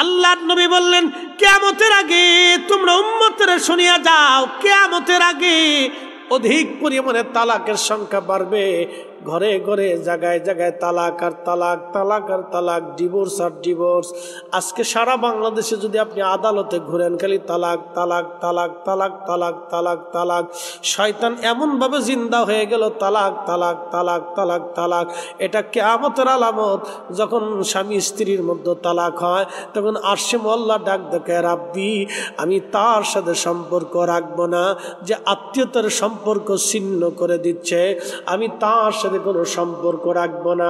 আল্লাহর নবী বললেন, কিয়ামতের আগে তোমরা উম্মতরে শুনিয়া যাও, কিয়ামতের আগে অধিক পরিমাণে তালাকের সংখ্যা বাড়বে। ঘরে ঘরে জায়গায় জায়গায় তালাক আর তালাক, তালাক আর তালাক, ডিভোর্স আর ডিভোর্স। আজকে সারা বাংলাদেশে যদি আপনি আদালতে ঘুরেন, খালি তালাক তালাক তালাক তালাক তালাক তালাক তালাক। শয়তান এমনভাবে জিন্দা হয়ে গেল, তালাক তালাক তালাক তালাক তালাক। এটা কিয়ামতের আলামত। যখন স্বামী স্ত্রীর মধ্যে তালাক হয়, তখন আরশে মোল্লা ডাক দেখে, রাব্বি আমি তার সাথে সম্পর্ক রাখবো না, যে আত্মীয়তার সম্পর্ক ছিন্ন করে দিচ্ছে, আমি তার সাথে কোনো সম্পর্ক রাখবো না।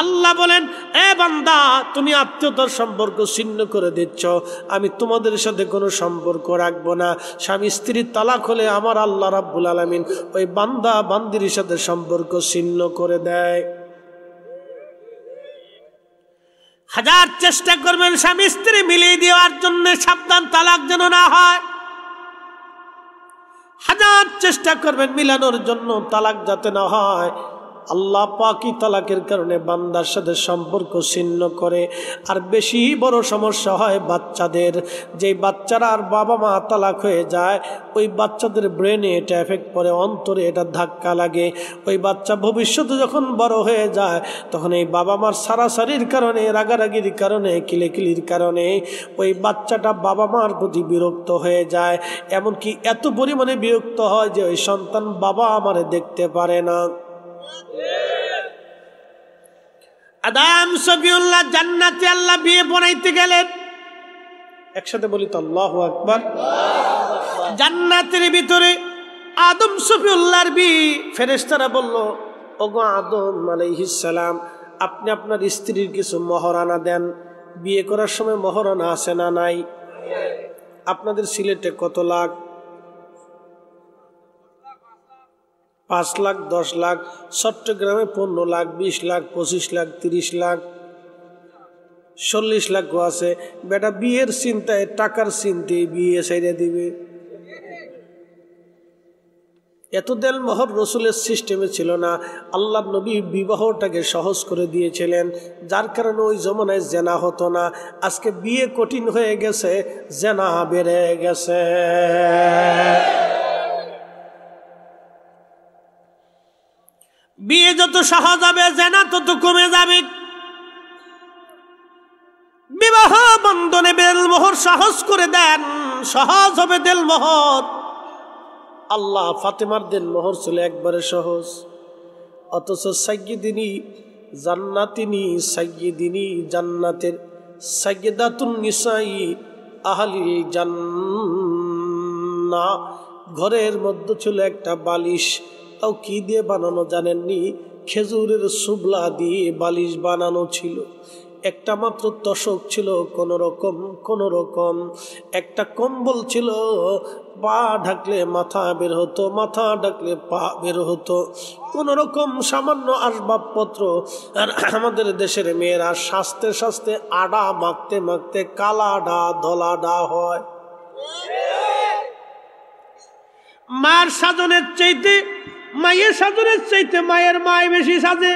আল্লাহ বলেন, এ বান্দা তুমি আত্মীয়তার সম্পর্ক ছিন্ন করে দিচ্ছ, আমি তোমাদের সাথে কোনো সম্পর্ক রাখবো না। স্বামী স্ত্রীর তালাক হলে আমার আল্লাহ রাব্বুল আলামিন ওই বান্দা বান্দির সাথে সম্পর্ক ছিন্ন করে দেয়। হাজার চেষ্টা করবেন স্বামী স্ত্রী মিলিয়ে দেওয়ার জন্য, সাবধান তালাক যেন না হয়। হাজার চেষ্টা করবেন মিলানোর জন্য, তালাক যাতে না হয়। আল্লাহ পাকই তালাকের কারণে বান্দার সাথে সম্পর্ক ছিন্ন করে। আর বেশি বড় সমস্যা হয় বাচ্চাদের। যেই বাচ্চারা আর বাবা মা তালাক হয়ে যায়, ওই বাচ্চাদের ব্রেনে এটা এফেক্ট পড়ে, অন্তরে এটা ধাক্কা লাগে। ওই বাচ্চা ভবিষ্যতে যখন বড় হয়ে যায়, তখন এই বাবা মার সারাসারির কারণে, রাগারাগির কারণে, কিলেকিলির কারণে ওই বাচ্চাটা বাবা মার প্রতি বিরক্ত হয়ে যায়। এমনকি এত পরিমাণে বিরক্ত হয় যে ওই সন্তান বাবা আমারে দেখতে পারে না। আদম সফিউল্লাহ জান্নাতে আল্লাহ বিয়ে পড়াইতে গেলেন। একসাথে বলি তো আল্লাহু আকবার। জান্নাতের ভিতরে আদম সফিউল্লাহর বিয়ে। ফেরেশতারা বলল, ওগো আদম আলাইহিস সালাম, আপনি আপনার স্ত্রীর কিছু মহারানা দেন। বিয়ে করার সময় মহারানা আছে না নাই? আপনাদের সিলেটে কত লাখ? 5 লাখ, 10 লাখ। চট্টগ্রামে 15 লাখ, 20 লাখ, 25 লাখ, 30 লাখ, 40 লাখ আছে। বেটা বিয়ের চিন্তায়, টাকার চিন্তায় বিয়ে ছেড়ে দিবে। এত দেল মোহর রসুলের সিস্টেমে ছিল না। আল্লাহ নবী বিবাহটাকে সহজ করে দিয়েছিলেন, যার কারণে ওই জমানায় জেনা হতো না। আজকে বিয়ে কঠিন হয়ে গেছে, জেনা বেড়ে গেছে। বিয়ে যত সহজ হবে, জেনা তত কমে যাবে। বিবাহ বন্ধনে দেলমোহর সহজ করে দেন, সহজ হবে দেলমোহর। আল্লাহ ফাতেমার দেলমোহর ছিল একবারে সহজ, অথচ সাইয়্যিদিনী জান্নাতিনী, সাইয়্যিদিনী জান্নাতের সাইয়্যিদাতুন নিসাই আহলিল জান্নাহ। ঘরের মধ্যে ছিল একটা বালিশ, তাও কি দিয়ে বানানো জানেননি? খেজুরের সুবলা দিয়ে বালিশ বানানো ছিল। একটা মাত্র তোশক ছিল, কোন রকম একটা কম্বল ছিল। পা ঢাকলে মাথা বের হতো, মাথা ঢাকলে পা বের হতো। কোন রকম সামান্য আসবাবপত্র। আর আমাদের দেশের মেয়েরা সাজতে সাজতে আডা মাখতে মাখতে কালাডা ধলাডা হয়। মার সাজনের চাইতে, মায়ের সাজনের চাইতে মায়ের মায় বেশি সাজে।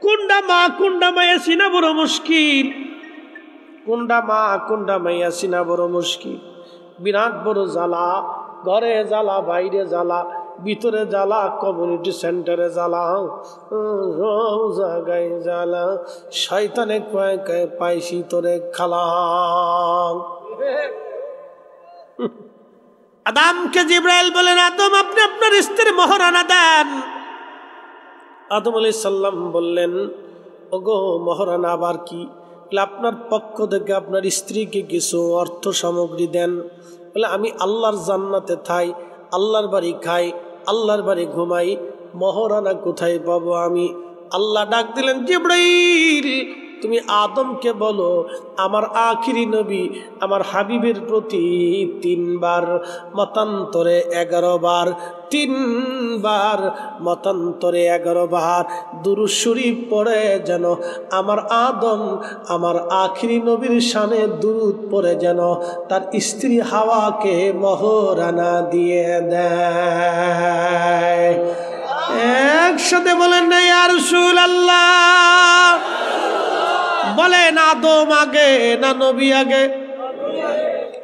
কোনটা মা কোনটা মায়া চিনা বড় মুশকিল। কোনটা মা কোনটা মাইয়া চিনা বড় মুশকিল। বিরাট বড় জ্বালা। ঘরে জ্বালা, বাইরে জ্বালা, ভিতরে জ্বালা, কমিউনিটি সেন্টারে জ্বালা, সব জায়গায় জ্বালা। শয়তানে কয়ে কয়ে পাইছি তোরে খালা। আদমকে জিবরাইল বলেন, আদম আপনি আপনার স্ত্রীর মহারানা দেন। আদম আলাইহিস সালাম বললেন, ওগো মহারানা আবার কি? আপনার পক্ষ থেকে আপনার স্ত্রীকে কিছু অর্থ সামগ্রী দেন। বলে, আমি আল্লাহর জান্নাতে থাই, আল্লাহর বাড়ি খাই, আল্লাহর বাড়ি ঘুমাই, মহারানা কোথায় পাবো আমি? আল্লাহ ডাক দিলেন, জিবরাইল তুমি আদমকে বলো, আমার আখিরি নবী আমার হাবিবের প্রতি 3 বার মতান্তরে 11 বার, 3 বার মতান্তরে 11 বার দুরূদ শরীফ পড়ে যেন আমার আদম আমার আখিরি নবীর শানে দুরূদ পড়ে যেন তার স্ত্রী হাওয়াকে মহারানা দিয়ে দেয়। একসাথে বলেন না ইয়া রাসূলুল্লাহ। বলেন আদম আগে না নবী আগে?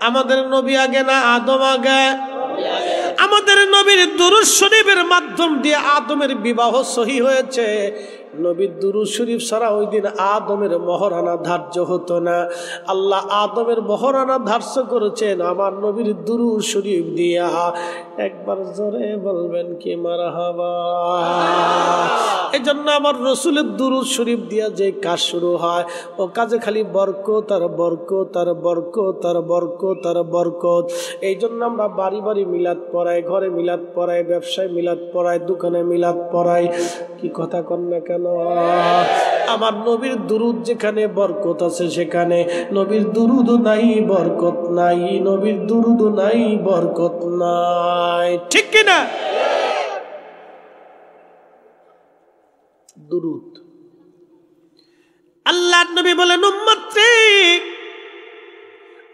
আমাদের নবী আগে না আদম আগে? আমাদের নবীর দুরূদ শরীফের মাধ্যম দিয়ে আদমের বিবাহ সহি হয়েছে। নবীর দুরূদ শরীফ ছাড়া ওই দিন আদমের মহরানা ধার্য হতো না। আল্লাহ আদমের মহরানা ধার্য করেছেন আমার নবীর দুরূদ শরীফ দিয়া। একবার জোরে বলবেন কি মারহাবা। এজন্য আমার রসুলের দুরূদ শরীফ দিয়া যে কাজ শুরু হয় ও কাজে খালি বরকত আর বরকত আর বরকত আর বরকত আর বরকত। এই জন্য আমরা বাড়ি বাড়ি মিলাদ পড়াই, ঘরে মিলাদ পড়াই, ব্যবসায় মিলাদ পড়াই, দোকানে মিলাদ পড়াই। কি কথা কন না কেন? আমার নবীর দুরূদ যেখানে বরকত আছে সেখানে নবীর দুরূদ নাই বরকত নাই, নবীর দুরূদ নাই বরকত নাই। ঠিক কিনা? দুরূদ আল্লাহর নবী বলেন উম্মতরে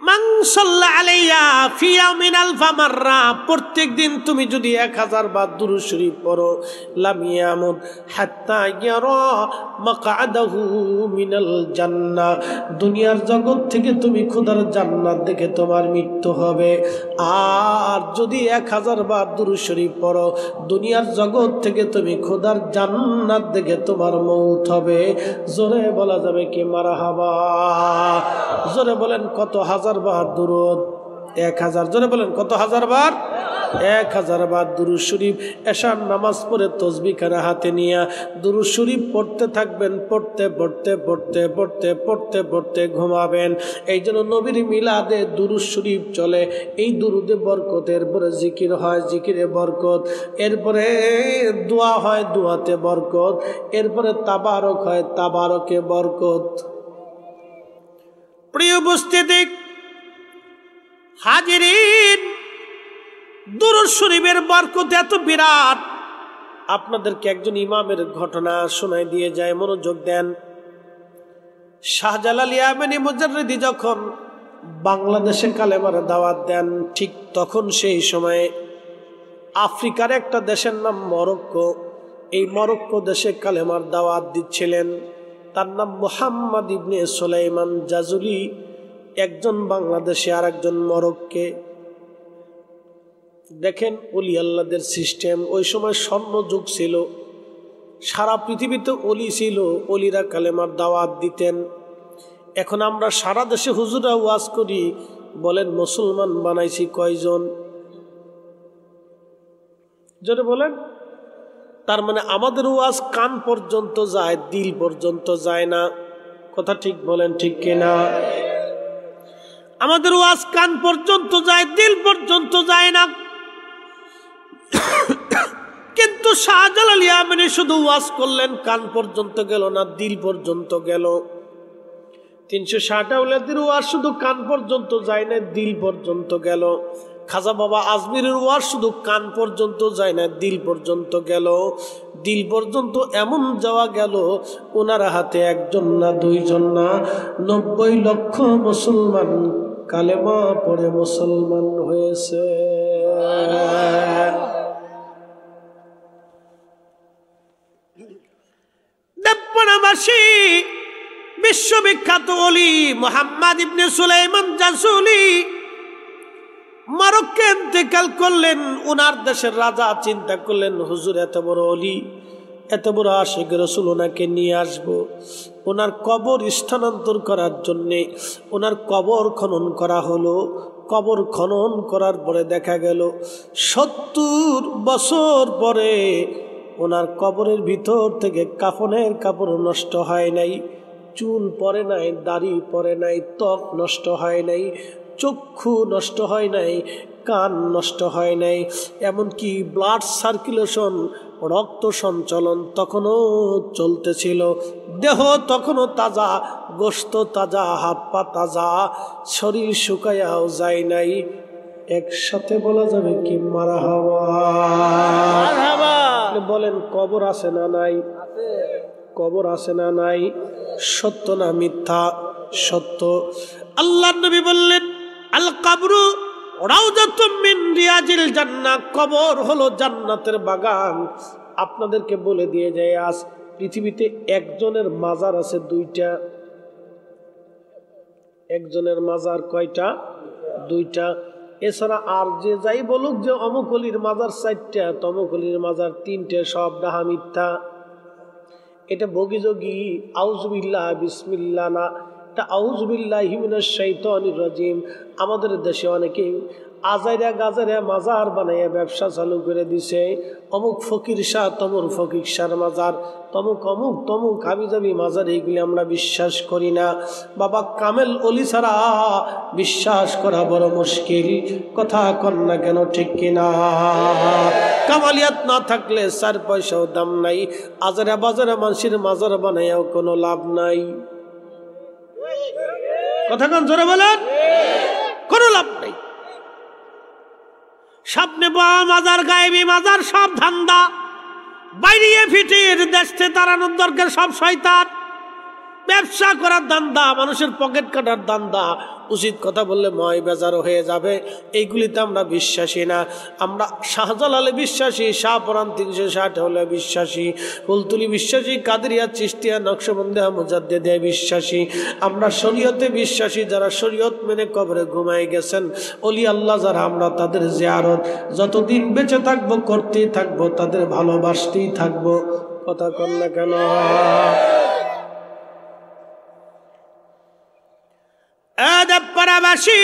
মান সাল্লা আলাইয়া ফি ইয়াউমিন আলফা মাররা, প্রত্যেক দিন তুমি যদি 1000 বার দুরূদ শরীফ পড়ো, লাম ইয়ামুত হাত্তা ইয়ারা মাকআদাহু মিনাল জান্নাহ, দুনিয়ার জগৎ থেকে তুমি খোদার জান্নাত দেখে তোমার মৃত্যু হবে। আর যদি 1000 বার দুরূদ শরীফ পড়ো, দুনিয়ার জগৎ থেকে তুমি খোদার জান্নাত দেখে তোমার মৌত হবে। জোরে বলা যাবে কি মারহাবা? জোরে বলেন কত হাজার বার দুরূদ? 1000। জোরে বলেন কত হাজার বার? 1000 বার দুরূদ শরীফ। এশার নামাজ পড়ে তসবিহ খানা হাতে নিয়ে দুরূদ শরীফ পড়তে থাকবেন, পড়তে পড়তে পড়তে পড়তে পড়তে পড়তে ঘুমাবেন। এই জন্য নবীর মিলাদে দুরূদ শরীফ চলে। এই দুরূদে বরকত, এরপরে জিকির হয়, জিকিরে বরকত, এরপরে দোয়া হয়, দোয়াতে বরকত, এরপরে তাবারক হয়, তাবারকে বরকত। প্রিয় উপস্থিতি হাজিরিন, দুরূদ শরীফের বরকত এত বিরাট। আপনাদেরকে একজন ইমামের ঘটনা শোনাই দিয়ে যায়, মনোযোগ দেন। শাহজালাল ইয়ামানি মুজাররিদি যখন বাংলাদেশে কালেমার দাওয়াত দেন, ঠিক তখন সেই সময়ে আফ্রিকার একটা দেশের নাম মরক্কো, এই মরক্কো দেশে কালেমার দাওয়াত দিচ্ছিলেন। তার নাম মুহাম্মদ ইবনে সুলাইমান জাজুলি, একজন বাংলাদেশে আর একজন মরক্কে। দেখেন ওলি আল্লাহদের সিস্টেম। ওই সময় স্বর্ণ যুগ ছিল, সারা পৃথিবীতে ওলি ছিল, ওলিরা কালেমার দাওয়াত দিতেন। এখন আমরা সারা দেশে হুজুরা ওয়াজ করি, বলেন মুসলমান বানাইছি কয়জন? জোরে বলেন। তার মানে আমাদের ওয়াজ কান পর্যন্ত যায়, দিল পর্যন্ত যায় না। কথা ঠিক বলেন, ঠিক কিনা? আমাদের ওয়াজ কান পর্যন্ত যায়, দিল পর্যন্ত যায় না। কিন্তু শাহজালাল ইয়ামানি শুধু ওয়াজ করলেন, কান পর্যন্ত গেল না, দিল পর্যন্ত গেল। 360 আউলাদের ওয়াজ শুধু কান পর্যন্ত যায় না, দিল পর্যন্ত গেল। খাজা বাবা আজমিরের ওয়াজ শুধু কান পর্যন্ত যায় না, দিল পর্যন্ত গেল। দিল পর্যন্ত এমন যাওয়া গেল, ওনার হাতে একজন না, দুইজন না, 90 লক্ষ মুসলমান কালেমা পড়ে মুসলমান হয়েছে। দেবনাবাসী বিশ্ববিখ্যাত ওলি মুহাম্মদ ইবনে সুলাইমান জাজুলি মরক্কো ইন্তেকাল করলেন। ওনার দেশের রাজা চিন্তা করলেন, হুজুর এত বড় ওলি, এত বড় আশিক রাসূল, ওনাকে নিয়ে আসবো। ওনার কবর স্থানান্তর করার জন্যে ওনার কবর খনন করা হলো। কবর খনন করার পরে দেখা গেল 70 বছর পরে ওনার কবরের ভিতর থেকে কাফনের কাপড় নষ্ট হয় নাই, চুল পরে নাই, দাড়ি পরে নাই, ত্বক নষ্ট হয় নাই, চক্ষু নষ্ট হয় নাই, কান নষ্ট হয় নাই, এমনকি ব্লাড সার্কুলেশন, রক্ত সঞ্চালন তখনও চলতেছিল। দেহ তখনও তাজা, গোশত তাজা, হাত পা তাজা, শরীর শুকায়াও যায় নাই। একসাথে বলা যাবে কি মারহাবা? বলেন কবর আছে না নাই? কবর আছে না নাই? সত্য না মিথ্যা? সত্য। আল্লাহর নবী বললেন আল কবরু রাউযাতুম মিন রিয়াজিল জান্নাহ, কবর হলো জান্নাতের বাগান। আপনাদেরকে বলে দিয়ে যায়, আজ পৃথিবীতে একজনের মাজার আছে 2টা। একজনের মাজার কয়টা? দুইটা। এছাড়া আর যে যাই বলুক যে অমুক অলির মাজার 4টা, তমুক অলির মাজার 3টে, সব ডাহা মিথ্যা। এটা বগিযোগী আউযুবিল্লাহ বিসমিল্লাহ না, এটা আউযুবিল্লাহি মিনাশ শাইতানির রাজিম। আমাদের দেশে অনেকে আজাইরা গাজারে মাজার বানাইয়া ব্যবসা চালু করে দিছে। অমুক ফকির শাহ, তমুক ফকির শাহর মাজার, তমুক অমুক তমুক হাবিজাবি মাজার, এইগুলি আমরা বিশ্বাস করি না। বাবা কামেল অলি ছাড়া বিশ্বাস করা বড় মুশকিল। কথা কন না কেন, ঠিক কিনা? কামালিয়াত না থাকলে 4 পয়সাও দাম নাই। আজারে বাজারে মানুষের মাজার বানাইয়াও কোনো লাভ নাই। কথা কন জোরে বলেন, কোনো লাভ নাই। সামনে বাবা মাজার, গায়েবী মাজার, সব ধান্দা। বাইরে ফিটির দেশে তাড়ানোর দরকার, সব শয়তান। ব্যবসা করার দান্দা, মানুষের পকেট কাটার দান্দা। উচিত কথা বললে ময় বেজারও হয়ে যাবে। এইগুলিতে আমরা বিশ্বাসী না। আমরা শাহজালালে বিশ্বাসী, শাহপরান 360 হলে বিশ্বাসী, ফুলতুলি বিশ্বাসী, কাদেরিয়া, চিশতিয়া, নকশবন্দিয়া, মুজাদ্দিদিয়া বিশ্বাসী। আমরা শরীয়তে বিশ্বাসী। যারা শরীয়ত মেনে কবরে ঘুমায় গেছেন, ওলি আল্লাহ যারা, আমরা তাদের জিয়ারত যতদিন বেঁচে থাকবো করতেই থাকবো, তাদের ভালোবাসতেই থাকবো। কথা কন না কেন? পাড়াবাসী,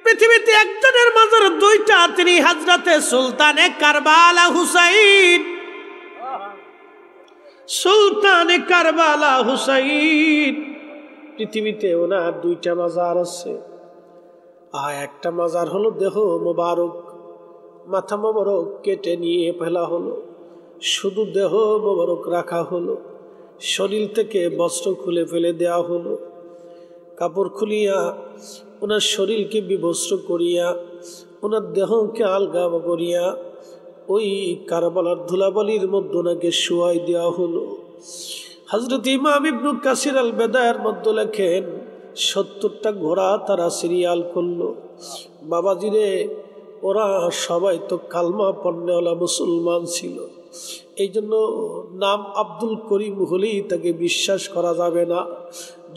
পৃথিবীতে একজনের মাজার 2টা, তিনি হযরতে সুলতানে কারবালা হুসাইন। সুলতানে কারবালা হুসাইন, পৃথিবীতে ওনার 2টা মাজার আছে। একটা মাজার হলো দেহ মোবারক, মাথা মোবারক কেটে নিয়ে ফেলা হলো, শুধু দেহ মোবারক রাখা হলো। শরীর থেকে বস্ত্র খুলে ফেলে দেওয়া হলো, কাপড় খুলিয়া ওনার শরীরকে বিবস্ত্র করিয়া, ওনার দেহকে আলগা করিয়া ওই কারবালার ধুলাবালির মধ্যে ওনাকে শোয়াই দেওয়া হলো। হযরত ইমাম ইবনে কাসির আল বেদায়ের মধ্যে লেখেন 70টা ঘোড়া তারা সিরিয়াল করলো। বাবাজিরে, ওরা সবাই তো কালমা পড়নেওয়ালা মুসলমান ছিল। এই জন্য নাম আব্দুল করিম হলেই তাকে বিশ্বাস করা যাবে না।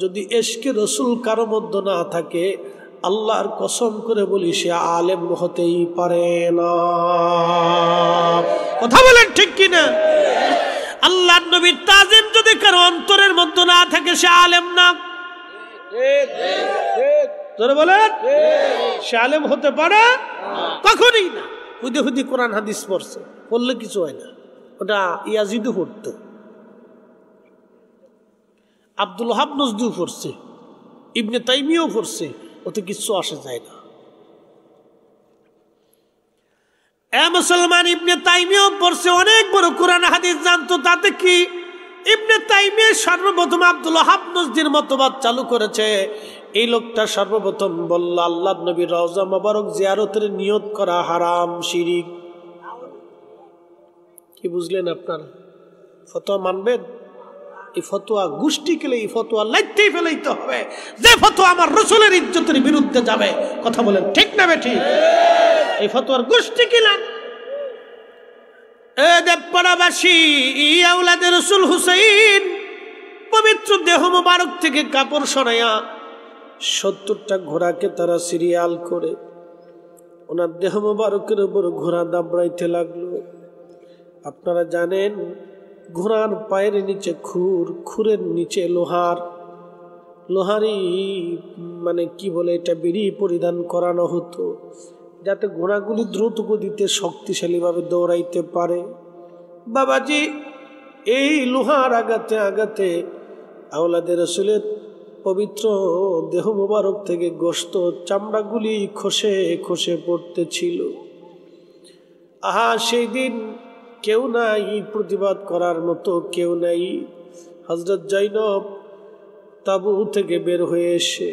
যদি এশকে রসুল কারো মধ্যে না থাকে, আল্লাহর কসম করে বলি সে আলেম হতেই পারে না। কথা বলেন ঠিক কিনা? আল্লাহর নবীর তাজিম যদি কারো অন্তরের মধ্যে না থাকে, সে আলেম না। জোরে বলেন, সে আলেম হতে পারে কখনই না। হুদে হুদি কোরআন হাদিস পড়ছে, পড়লে কিছু হয় না। ওটা ইয়াজিদও পড়ত, আব্দুল ওয়াহাব নজদিও পড়ছে, ইবনে তাইমিয়াও পড়ছে, ওতে কিছু আসে যায় না। মুসলমান, ইবনে তাইমিয়াও পড়ছে, অনেক বড় কোরআন হাদিস জানতো। তাতে কি? ইবনে তাইমিয়া সর্বপ্রথম আব্দুল ওয়াহাব নজদির মতবাদ চালু করেছে। এই লোকটা সর্বপ্রথম বলল, আল্লাহর নবীর রওজা মোবারক জিয়ারতের নিয়ত করা হারাম, শিরিক। কি বুঝলেন আপনারা? ফতোয়া মানবেন? এই ফতোয়া গোষ্ঠী কেলে, এই ফতোয়া লাইতেই ফেলাইতে হবে। যে ফতোয়া আমার রাসূলের ইজ্জতের বিরুদ্ধে যাবে, কথা বলেন ঠিক না বেঠিক? এই ফতোয়ার গোষ্ঠী কিলেন। দেবপাড়াবাসী, আওলাদে রাসূল হুসাইন পবিত্র দেহ মোবারক থেকে কাপড় সরাইয়া 70টা ঘোড়াকে তারা সিরিয়াল করে ওনার দেহ মোবারকের উপর ঘোড়া দাবড়াইতে লাগলো। আপনারা জানেন, ঘোড়ার পায়ের নিচে খুর, খুরের নিচে লোহারি মানে কি বলে এটা, বেরি পরিধান করানো হতো, যাতে ঘোড়াগুলি দ্রুত গতিতে শক্তিশালীভাবে দৌড়াইতে পারে। বাবাজি, এই লোহার আঘাতে আঘাতে আওলাদে রাসূলের পবিত্র দেহ মোবারক থেকে গোশত, চামড়াগুলি খসে খসে পড়তেছিল। আহা, সেই দিন কেউ নাই প্রতিবাদ করার মতো, কেউ নাই। হযরত জৈনব তাবু থেকে বের হয়ে এসে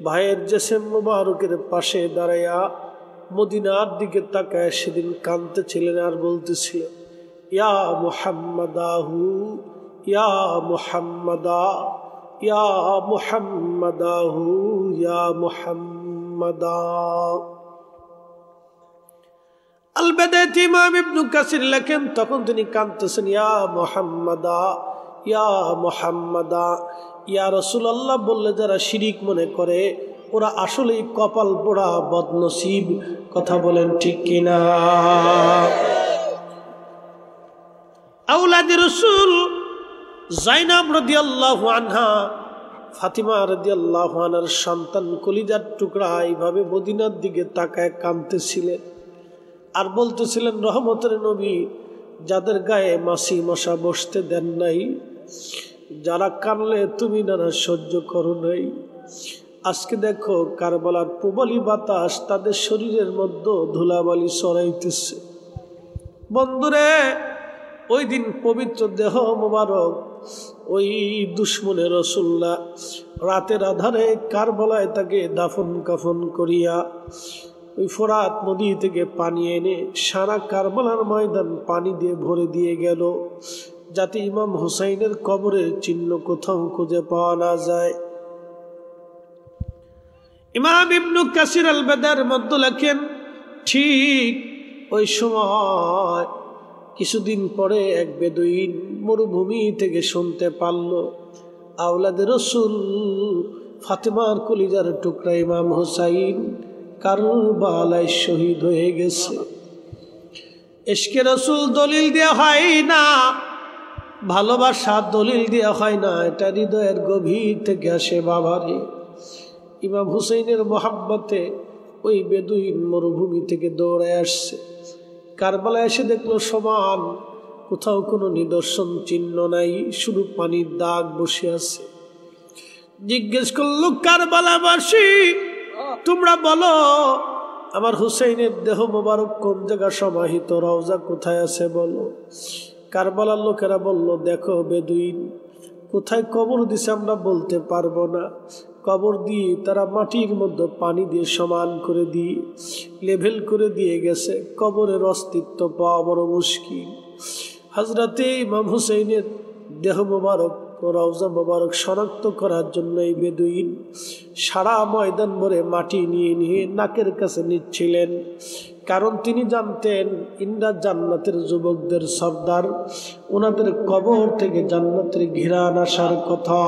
ভাইয়ের জেসেম মোবারকের পাশে দাঁড়াইয়া মদিনার দিকে তাকায় সেদিন কাঁদতেছিলেন আর বলতেছিলেন, ইয়া মুহাম্মাদাহু, ইয়া মুহাম্মাদা, ইয়া মুহাম্মাদাহু, ইয়া মুহাম্মাদা। আল বেদায়াত ইমাম ইবনে কাসির লেখেন, তখন তিনি কাঁদতেছেন, ইয়া মুহাম্মাদা, ইয়া মুহাম্মাদা। ইয়া রাসূলুল্লাহ বললে যারা শিরিক মনে করে ওরা আসলেই কপাল পোড়া বদনসিব। কথা বলেন ঠিক কিনা? আওলাদে রাসূল যায়েনব রাদিয়াল্লাহু আনহা, ফাতিমা রাদিয়াল্লাহু আনহার সন্তান কলিজার টুকরা এইভাবে মদিনার দিকে তাকায় কাঁদতেছিলেন আর বলতেছিলেন, রহমতের নবী, যাদের গায়ে মাছি মশা বসতে দেন নাই, যারা কানলে তুমি নানা সহ্য করো নাই, আজকে দেখো কারবালার প্রবলী বাতাস তাদের শরীরের মধ্যে ধুলাবালি ছড়াইতেছে। বন্ধুরে, ওই দিন পবিত্র দেহ মোবারক ওই দুশ্মনের রাসূলুল্লাহ রাতের আধারে কারবালায় তাকে দাফন কাফন করিয়া ওই ফোরাত নদী থেকে পানি এনে সারা কারবালার ময়দান পানি দিয়ে ভরে দিয়ে গেল, যাতে ইমাম হুসাইনের কবরের চিহ্ন কোথাও খুঁজে পাওয়া না যায়। ইমাম ইবনু কাসির আল বাদার মধ্যে লেখেন, ঠিক ওই সময় কিছুদিন পরে এক বেদুইন মরুভূমি থেকে শুনতে পারল আওলাদে রাসূল ফাতেমার কলিজার টুকরা ইমাম হুসাইন কারবালায় শহীদ হয়ে গেছে। ইশকে রাসূল দলিল দেওয়া হয় না, ভালোবাসা দলিল দেওয়া হয় না, এটা হৃদয়ের গভীর থেকে আসে। বাবারে, ইমাম হুসাইনের মোহাব্বতে ওই বেদুইন মরুভূমি থেকে দৌড়ায় আসছে, কারবালায় এসে দেখলো সমান, কোথাও কোনো নিদর্শন চিহ্ন নাই, শুধু পানির দাগ বসে আছে। জিজ্ঞেস করলো, কারবালাবাসী, তোমরা বলো আমার হুসাইনের দেহ মোবারক কোন জায়গা সমাহিত, রওজা কোথায় আছে বলো। কারবালার লোকেরা বলল, দেখো বেদুইন কোথায় কবর দিছে আমরা বলতে পারবো না, কবর দিয়ে তারা মাটির মধ্যে পানি দিয়ে সমান করে দিয়ে লেভেল করে দিয়ে গেছে, কবরের অস্তিত্ব পাওয়া বড় মুশকিল। হযরতে ইমাম হুসাইনের দেহ মোবারক ও রওজা মোবারক শনাক্ত করার জন্য এই বেদুইন সারা ময়দান ভরে মাটি নিয়ে নিয়ে নাকের কাছে নিচ্ছিলেন, কারণ তিনি জানতেন ইন্দ্রা জান্নাতের যুবকদের সর্দার, ওনাদের কবর থেকে জান্নাতের ঘিরান আসার কথা।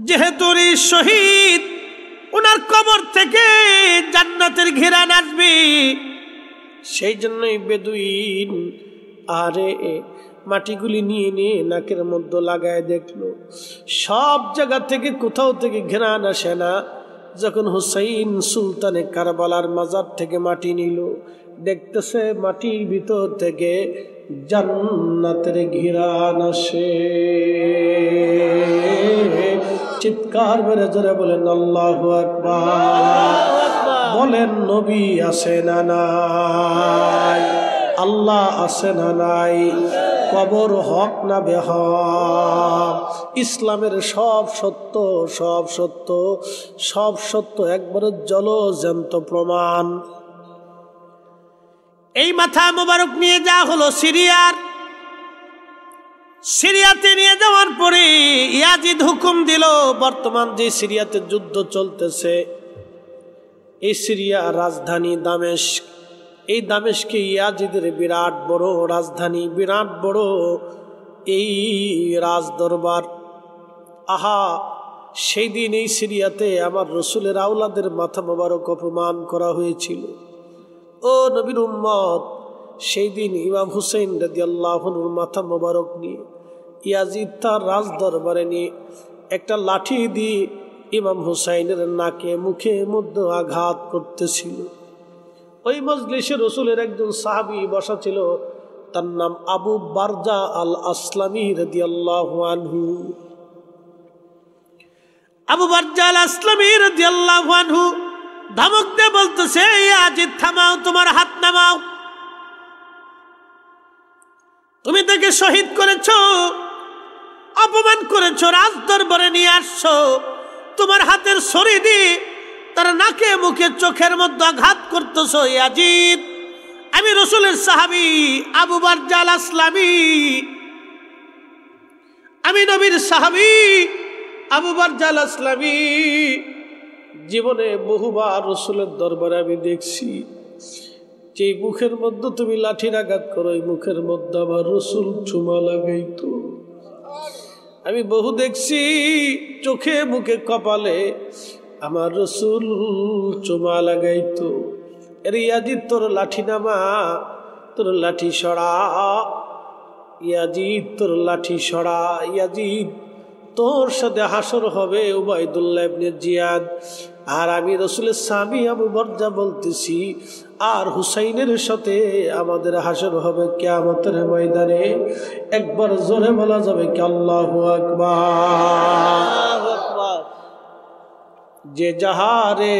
যেহেতু শহীদ, ওনার কবর থেকে জান্নাতের ঘিরান আসবে, সেই জন্যই বেদুইন আরে মাটিগুলি নিয়ে নিয়ে নাকের মধ্যে লাগায় দেখলো, সব জায়গা থেকে কোথাও থেকে ঘিরান আসে না। যখন হুসাইন সুলতানে কারবালার মাজার থেকে মাটি নিল, দেখতেছে মাটির ভিতর থেকে জান্নাতের ঘিরান আসে। চিৎকার মেরে জোরে বলেন আল্লাহু আকবার। বলেন নবী আছে না নাই, আল্লাহ আছে না নাই, কবর হক না বেহক, ইসলামের সব সত্য সব সত্য সব সত্য একবারে জলজ্যান্ত প্রমাণ। এই মাথা মোবারক নিয়ে যাওয়া হলো সিরিয়াতে নিয়ে যাওয়ার পরে ইয়াজিদ হুকুম দিল, বর্তমান যে সিরিয়াতে যুদ্ধ চলতেছে, এই সিরিয়া রাজধানী দামেস্ক, এই দামেস্কে ইয়াজিদের বিরাট বড় রাজধানী, বিরাট বড় এই রাজদরবার। আহা, সেই দিন এই সিরিয়াতে আমার রসুলের আওলাদের মাথা মোবারক অপমান করা হয়েছিল। ও নবীর উম্মত, সেই দিন ইমাম হুসাইন রাদিয়াল্লাহু আনহুর মাথা মোবারক নিয়ে ইয়াজিদ তার রাজদরবারে নিয়ে একটা লাঠি দিয়ে ইমাম হুসাইনের নাকে মুখে মধ্যে আঘাত করতেছিল। ওই মজলিসে রসুলের একজন সাহাবী বসা ছিল, তার নাম আবু বারজা আল আসলামী রাদিয়াল্লাহু আনহু। আবু বারজা আল আসলামী রাদিয়াল্লাহু আনহু ধমক দিয়ে বলতেছে, ইয়াজিদ থামাও, তোমার হাত নামাও, তুমি তাকে শহীদ করেছো, অপমান করেছো, রাজ দরবারে নিয়ে আসছো, তোমার হাতের ছড়ি দিয়ে তার নাকে মুখে চোখের মধ্যে আঘাত করতেছো। ইয়াজিদ, আমি রসুলের সাহাবী আবু বারজা আল আসলামী, আমি নবীর সাহাবী আবু বারজা আল আসলামী, জীবনে বহুবার রসুলের দরবারে আমি দেখছি যে মুখের মধ্যে তুমি লাঠির আঘাত করো, এই মুখের মধ্যে আমার রসুল চুমা লাগাইতো। আমি বহু দেখছি চোখে মুখে কপালে আমার রসুল চুমা লাগাইতো। এর ইয়াজিদ তোর লাঠি নামা, তোর লাঠি সরা, ইয়াজিদ তোর লাঠি সরা। ইয়াজিদ তোর সাথে হাসর হবে উবাইদুল্লাহ ইবনে জিয়াদ, আর আমি রসুলের স্বামী আবু বরজা বলতেছি, আর হুসাইনের সাথে আমাদের হাসর হবে কিয়ামতের ময়দানে। একবার জোরে বলা যাবে কি আল্লাহু আকবার। যে যাহারে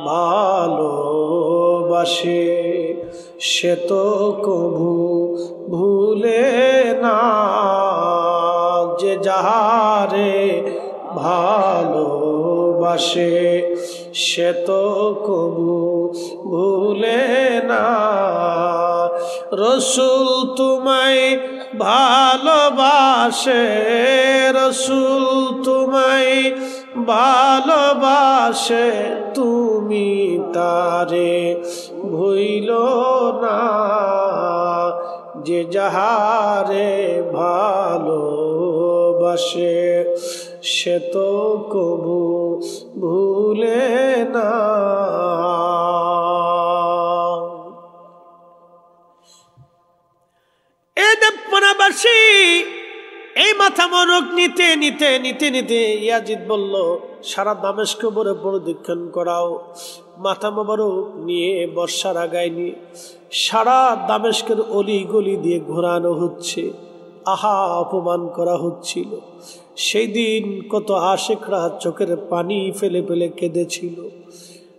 ভালোবাসে সে তো কভু ভুলে না, যে যাহারে ভালোবাসে সে তো কভু ভুলে না। রসুল তোমায় ভালোবাসে, রসুল তোমায় ভালোবাসে, তুমি তারে ভুইল না। যে যাহারে ভালোবাসে সে তো কবু ভুলে না। এ দেবনাবাসী এই মাথা মরক নিতে নিতে নিতে নিতে ইয়াজিদ বলল, সারা দামেস্ক বরে প্রদক্ষিণ করাও। মাথা মোবারক নিয়ে বর্ষার আগায় নিয়ে সারা দামেস্কের অলি গলি দিয়ে ঘোরানো হচ্ছে। আহা, অপমান করা হচ্ছিল। সেই দিন কত আশেকরা চোখের পানি ফেলে ফেলে কেঁদেছিল।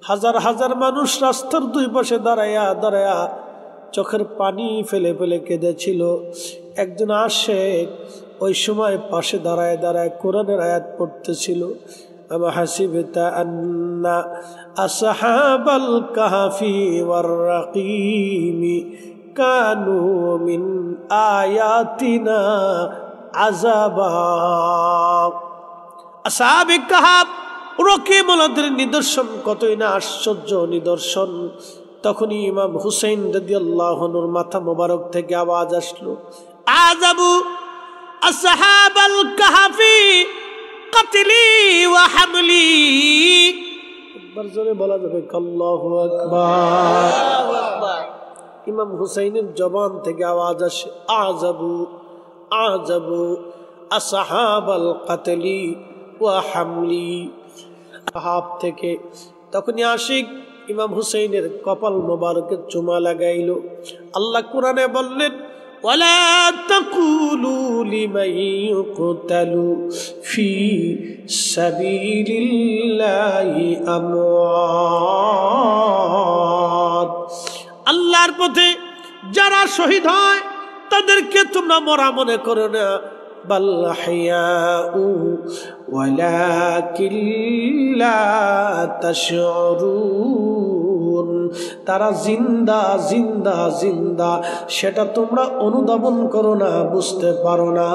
হাজার হাজার মানুষ রাস্তার দুই পাশে দাঁড়ায়া দাঁড়ায়া চোখের পানি ফেলে ফেলে কেঁদেছিল। একজন আশেক ওই সময় পাশে দাঁড়ায় দাঁড়ায় কোরআনের আয়াত পড়তেছিল। আমা হাসিবতা আন্না আসহাবাল কাহফি ওয়ার রাকিমি কানু মিন আয়াতিনা আযাবা। আসহাবে কাহফ রকিমুলদের নিদর্শন কতই না আশ্চর্য নিদর্শন। তখনই ইমাম হুসাইন রাদিয়াল্লাহু আনহুর মাথা মোবারক থেকে আওয়াজ আসলো, আযাবু আসহাবাল কাহফি কাতলি ওয়া হামলি। একবার জোরে বলা যাবে আল্লাহু আকবার। ইমাম হুসাইনের জবান থেকে আওয়াজ আসে, আযাবু আযাবু আসহাবাল কাতলি ওয়া হামলি। সাহাব থেকে তখনই আশিক ইমাম হুসাইনের কপাল মোবারকের চুমা লাগাইল। আল্লাহ কোরআনে বললেন, ওয়ালা তাকুলু লিমান ইউকতালু ফি সাবিলিল্লাহি আমওয়াত। আল্লাহর পথে যারা শহীদ হয় তাদেরকে তোমরা মরা মনে করো না, বাল আহইয়াউ ওয়ালাকিন লা তাশউরুন। তারা জিন্দা জিন্দা জিন্দা, সেটা তোমরা অনুধাবন করো না, বুঝতে পারো না।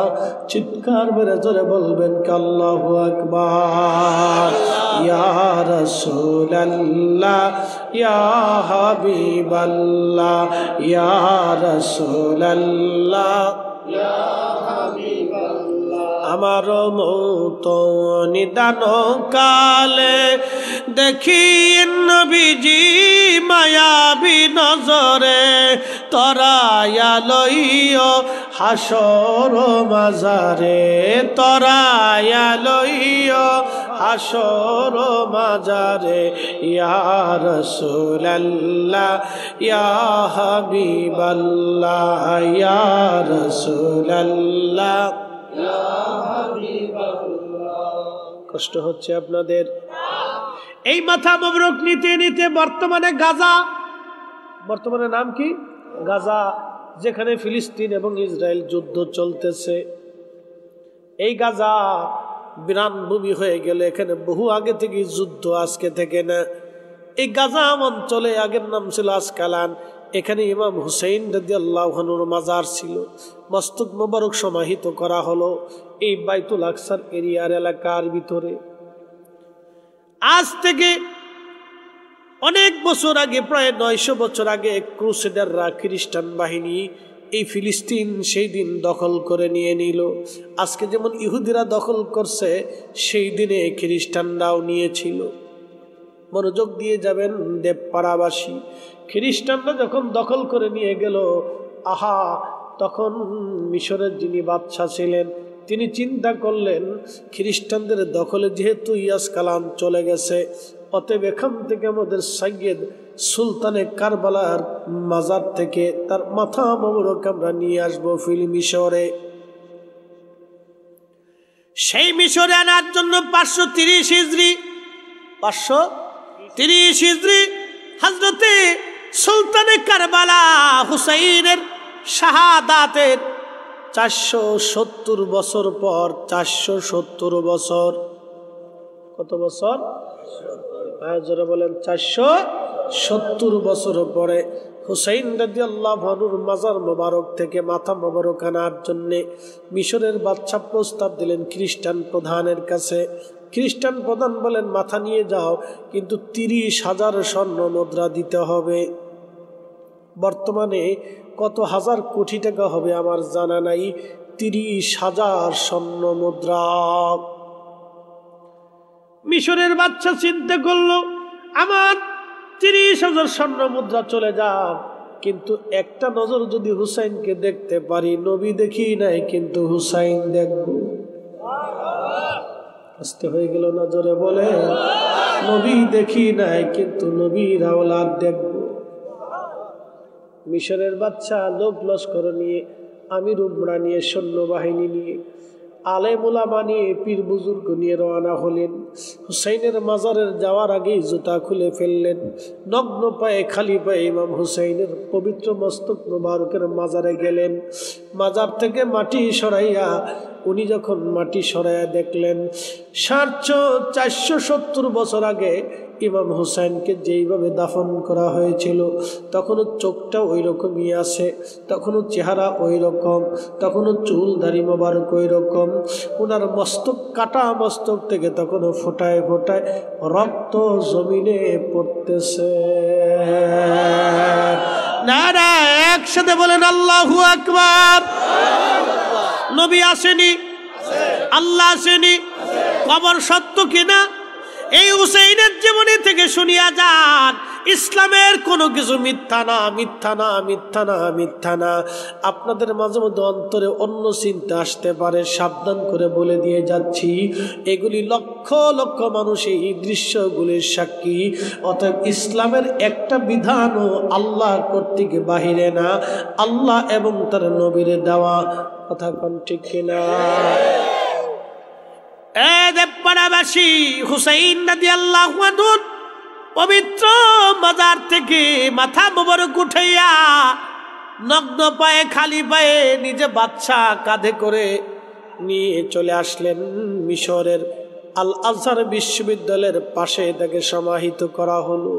চিৎকার মেরে জোরে বলবেন কি আল্লাহু আকবার। ইয়া রাসূলুল্লাহ ইয়া হাবিবাল্লাহ ইয়া রাসূলুল্লাহ ইয়া হাবিবাল্লাহ। আমার মৌত নিদান কালে দেখি নবীজি মায়াবী নজরে তরায়া লইও হাসর মাজারে, তরায়া লইও হাসর মাজারে। ইয়া রাসূলুল্লাহ ইয়া হাবিবাল্লাহ ইয়া রাসূলুল্লাহ। কষ্ট হচ্ছে আপনাদের? এই মাথা মোবারক নিতে নিতে বর্তমানে গাজা, বর্তমানে নাম কি? গাজা, যেখানে ফিলিস্তিন এবং ইসরায়েল যুদ্ধ চলতেছে। এই গাজা বিরান ভূমি হয়ে গেল। এখানে বহু আগে থেকে যুদ্ধ, আজকে থেকে না। এই গাজা অঞ্চলে আগের নাম ছিল আসকালান। এখানে ইমাম হুসাইন রাদিয়াল্লাহু আনহুর মাজার ছিল। মস্তক মোবারক সমাহিত করা হলো এই বাইতুল আকসার এরিয়ার এলাকার ভিতরে। আজ থেকে অনেক বছর আগে, প্রায় 900 বছর আগে ক্রুসেডাররা, খ্রিস্টান বাহিনী এই ফিলিস্তিন সেই দিন দখল করে নিয়ে নিল। আজকে যেমন ইহুদিরা দখল করছে, সেই দিনে খ্রিস্টানরাও নিয়েছিল। মনোযোগ দিয়ে যাবেন দেবপাড়াবাসী। খ্রিস্টানরা যখন দখল করে নিয়ে গেল, আহা, তখন মিশরের যিনি বাদশা ছিলেন তিনি চিন্তা করলেন, খ্রিস্টানদের দখলে যেহেতু ইয়াস কালাম চলে গেছে, অতএব এখান থেকে আমাদের সাইয়েদ সুলতানে কারবালার মাজার থেকে তার মাথা মোবারক আমরা নিয়ে আসবো ফিল মিশরে। সেই মিশরে আনার জন্য 530 হিজরি 530 হিজরি হযরতে সুলতানে কারবালা হুসাইনের শাহাদাতের 470 বছর পর, 470 বছর, কত বছর? জোরে বলেন, 470 বছর পরে হুসাইন রাদিয়াল্লাহু আনহুর মাজার মোবারক থেকে মাথা মোবারক আনার জন্যে মিশরের বাদশা প্রস্তাব দিলেন খ্রিস্টান প্রধানের কাছে। খ্রিস্টান প্রধান বলেন, মাথা নিয়ে যাও, কিন্তু 30,000 স্বর্ণ মুদ্রা দিতে হবে। বর্তমানে কত হাজার কোটি টাকা হবে আমার জানা নাই, 30,000 স্বর্ণ মুদ্রা। মিশরের বাদশা চিন্তা করলো, আমার 30,000 স্বর্ণ মুদ্রা চলে যাক, কিন্তু একটা নজর যদি হুসাইনকে দেখতে পারি, নবী দেখি নাই কিন্তু হুসাইন দেখব। আসতে হয়ে গেল না, জোরে বলে, নবী দেখি নাই কিন্তু নবীর আওলাদ দেখব। মিশরের বাদশা লোক লস্কর নিয়ে, আমির উমরা নিয়ে, সৈন্যবাহিনী নিয়ে, আলেম উলামা নিয়ে, পীর বুজুর্গ নিয়ে রওনা হলেন। হুসাইনের মাজারের যাওয়ার আগেই জুতা খুলে ফেললেন। নগ্ন পায়ে, খালি পায়ে ইমাম হুসাইনের পবিত্র মস্তক মুবারকের মাজারে গেলেন। মাজার থেকে মাটি সরাইয়া, উনি যখন মাটি সরাইয়া দেখলেন 470 বছর আগে ইমাম হুসাইনকে যেইভাবে দাফন করা হয়েছিল, তখনও চোখটা ওই রকমই আছে, তখনও চেহারা ওই রকম, তখনও চুল দাড়ি মোবারক ওই রকম, ওনার মস্তক, কাটা মস্তক থেকে তখনও ফোটায় ফোটায় রক্ত জমিনে পড়তেছে। নারা একসাথে বলেন আল্লাহু আকবার। নবী আসেনি, আল্লাহ আসেনি, কবর সত্য কিনা এই হুসাইনের জীবনী থেকে শুনিয়া যান। ইসলামের কোনো কিছু মিথ্যা না, মিথ্যা না, মিথ্যা না, মিথ্যা না। আপনাদের মাঝে মধ্যে অন্তরে অন্য চিন্তা আসতে পারে, সাবধান করে বলে দিয়ে যাচ্ছি, এগুলি লক্ষ লক্ষ মানুষ এই দৃশ্যগুলির সাক্ষী। অতএব ইসলামের একটা বিধানও আল্লাহ কর্তৃক বাহিরে না, আল্লাহ এবং তার নবীর দেওয়া। কথা কোন ঠিক কিনা? দেবপাড়াবাসী, হুসাইন রাদিয়াল্লাহু আনহু পবিত্র মাজার থেকে মাথা মোবারক উঠাইয়া নগ্ন পায়ে, খালি পায়ে, নিজে বাদশা কাঁধে করে নিয়ে চলে আসলেন মিশরের আল আজহার বিশ্ববিদ্যালয়ের পাশে। তাকে সমাহিত করা হলো।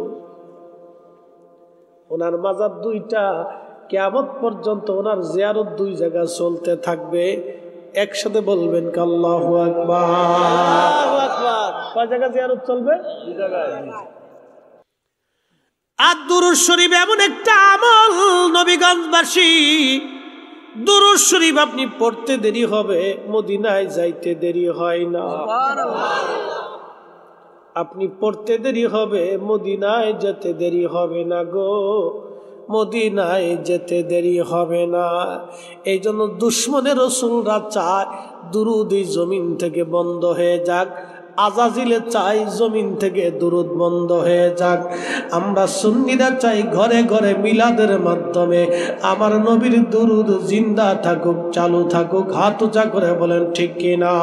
ওনার মাজার দুইটা, কিয়ামত পর্যন্ত ওনার জিয়ারত 2 জায়গা চলতে থাকবে। একসাথে বলবেন আল্লাহু আকবার। কয় জায়গা জিয়ারত চলবে? 2 জায়গায়। আর দুরূদ শরীফ এমন একটা আমল, নবীগঞ্জবাসী, দুরূদ শরীফ আপনি পড়তে দেরি হবে, মদিনায় যাইতে দেরি হয় না। আপনি পড়তে দেরি হবে, মদিনায় যেতে দেরি হবে না গো, মদিনায় যেতে দেরি হবে না। এই জন্য দুশ্মনের রাসূলরা চায় দুরূদ এই জমিন থেকে বন্ধ হয়ে যাক, আজাজিলে চাই জমিন থেকে দুরূদ বন্ধ হয়ে যাক। আমরা সুন্নিরা চাই ঘরে ঘরে মিলাদের মাধ্যমে আমার নবীর দুরূদ জিন্দা থাকুক, চালু থাকুক। হাত উঁচা করে বলেন ঠিক কিনা?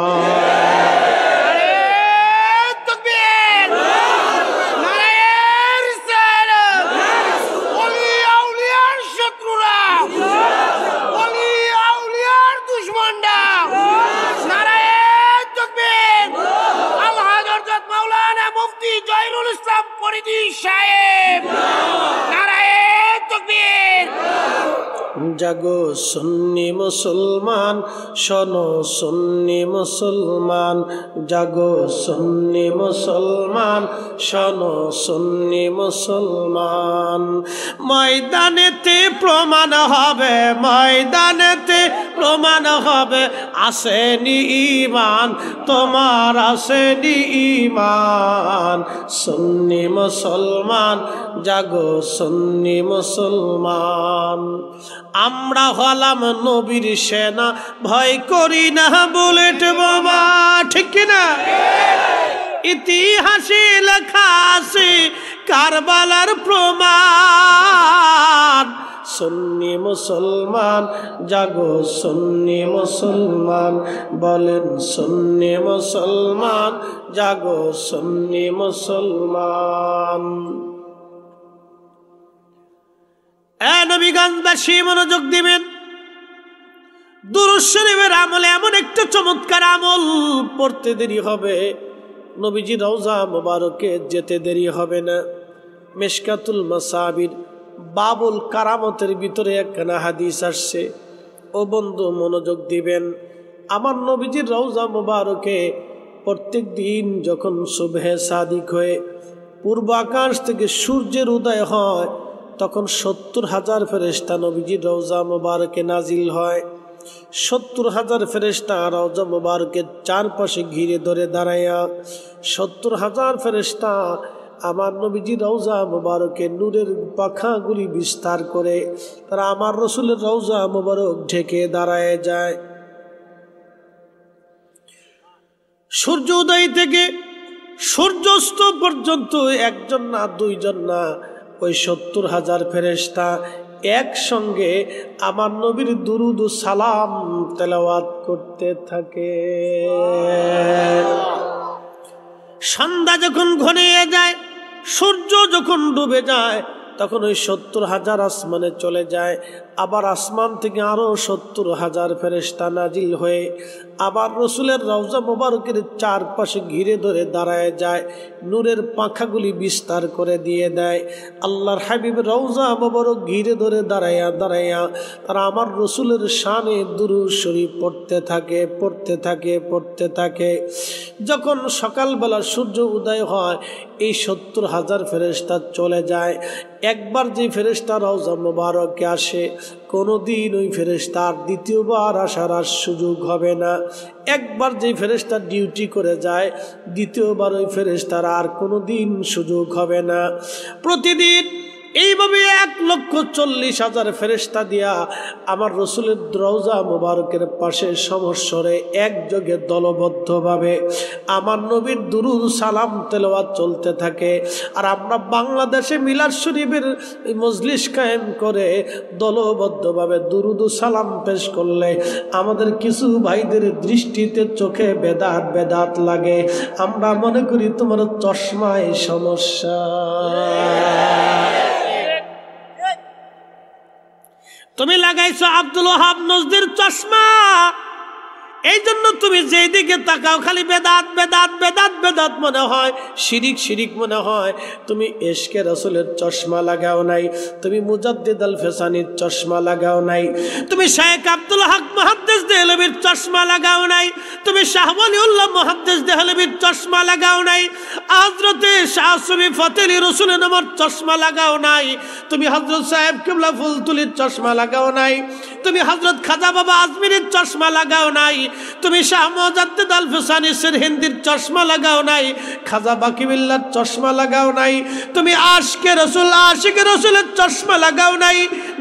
জাগো সুন্নি মুসলমান, শোনো সুন্নি মুসলমান, জাগো সুন্নি মুসলমান, শোনো সুন্নি মুসলমান। ময়দানেতে প্রমাণ হবে, ময়দানেতে প্রমাণ হবে, আসেনি ঈমান তোমার, আসেনি ঈমান। সুন্নি মুসলমান, জাগো সুন্নি মুসলমান। আমরা হলাম নবীর সেনা, ভয় করি না বুলেট বোমা, ঠিক কিনা? ইতিহাসে লেখা আছে কারবালার প্রমাণ। সুন্নি মুসলমান, জাগো সুন্নি মুসলমান, বলেন সুন্নি মুসলমান, জাগো সুন্নি মুসলমান। নবীগঞ্জবাসী মনোযোগ দিবেন। দুরূদ শরীফের আমলে এমন একটা চমৎকার আমল, পড়তে দেরি হবে, নবীজি রওজা মুবারকে যেতে দেরি হবে না। মিশকাতুল মাসাবির বাবুল কারামতের ভিতরে একখানা হাদিস আসছে। ও বন্ধু মনোযোগ দিবেন। আমার নবীজির রওজা মুবারকে প্রত্যেক দিন যখন সুবহে সাদিক হয়ে পূর্ব আকাশ থেকে সূর্যের উদয় হয়, তখন 70,000 ফেরেশতা নবীজির রওজা মুবারকে নাজিল হয়। 70,000 ফেরেশতা রওজা মুবারকের চারপাশে ঘিরে ধরে দাঁড়াইয়া, 70,000 ফেরেশতা আমার নবীজি রওজা মুবারকে নূরের পাখাগুলি বিস্তার করে তারা আমার রসুলের রওজা মুবারক ঢেকে দাঁড়ায় যায়। সূর্য উদয় থেকে সূর্যাস্ত পর্যন্ত একজন না দুইজন না, ওই 70,000 ফেরেশতা একসঙ্গে আমার নবীর দুরুদ ও সালাম তেলাওয়াত করতে থাকে। সন্ধ্যা যখন ঘনিয়ে যায়, সূর্য যখন ডুবে যায়, তখন ওই 70,000 আসমানে চলে যায়। আবার আসমান থেকে আরো 70,000 ফেরেশতা নাজিল হয়ে আবার রসুলের রওজা মুবারকের চারপাশে ঘিরে ধরে দাঁড়ায় যায়, নূরের পাখাগুলি বিস্তার করে দিয়ে দেয়। আল্লাহর হাবিব রওজা মুবারক ঘিরে ধরে দাঁড়াইয়া দাঁড়াইয়া তারা আমার রসুলের শানে দুরূদ শরীফ পড়তে থাকে, পড়তে থাকে, পড়তে থাকে। যখন সকালবেলা সূর্য উদয় হয়, এই 70,000 ফেরেশতা চলে যায়। একবার যে ফেরেশতা রওজা মুবারকে আসে, কোনোদিন ওই ফেরেশতার দ্বিতীয়বার আসার আর সুযোগ হবে না। একবার যে ফেরেশতা ডিউটি করে যায়, দ্বিতীয়বার ওই ফেরেশতার আর কোনোদিন সুযোগ হবে না। প্রতিদিন এইভাবে 1,40,000 ফেরেশতা দিয়া আমার রসুলের রওজা মুবারকের পাশে সমস্বরে একযোগে দলবদ্ধভাবে আমার নবীর দুরূদ সালাম তেলাওয়াত চলতে থাকে। আর আমরা বাংলাদেশে মিলাদ শরীফের মজলিস কায়েম করে দলবদ্ধভাবে দুরূদ সালাম পেশ করলে আমাদের কিছু ভাইদের দৃষ্টিতে চোখে বেদাত বেদাত লাগে। আমরা মনে করি তোমার চশমায় সমস্যা। তুমি লাগাইছো আব্দুল ওয়াহাব নজদির চশমা, এই জন্য তুমি যেদিকে তাকাও খালি বেদাত বেদাত বেদাত বেদাত মনে হয়, শিরিক শিরিক মনে হয়। তুমি ইশকে রাসূলের চশমা লাগাও নাই, তুমি মুজাদ্দিদ আল ফেসানির চশমা লাগাও নাই, তুমি শায়েখ আব্দুল হক মুহাদ্দিস দেহলভির চশমা লাগাও নাই, তুমি শাহ ওয়ালিউল্লাহ মুহাদ্দিস দেহলভির চশমা লাগাও নাই, হযরতে শাহ সুফি ফতেলি রসুলের নামের চশমা লাগাও নাই, তুমি হযরত সাহেব কিবলা ফুলতুলির চশমা লাগাও নাই, তুমি হযরত খাজা বাবা আজমিরের চশমা লাগাও নাই, তুমি শাহ মুজাদ্দিদ আল ফেসানি সিরহিন্দির চশমা লাগাও নাই, খাজা বাকিবিল্লাহর চশমা লাগাও নাই, তুমি আশকে রসুল আশিকে রসুলের চশমা লাগাও নাই।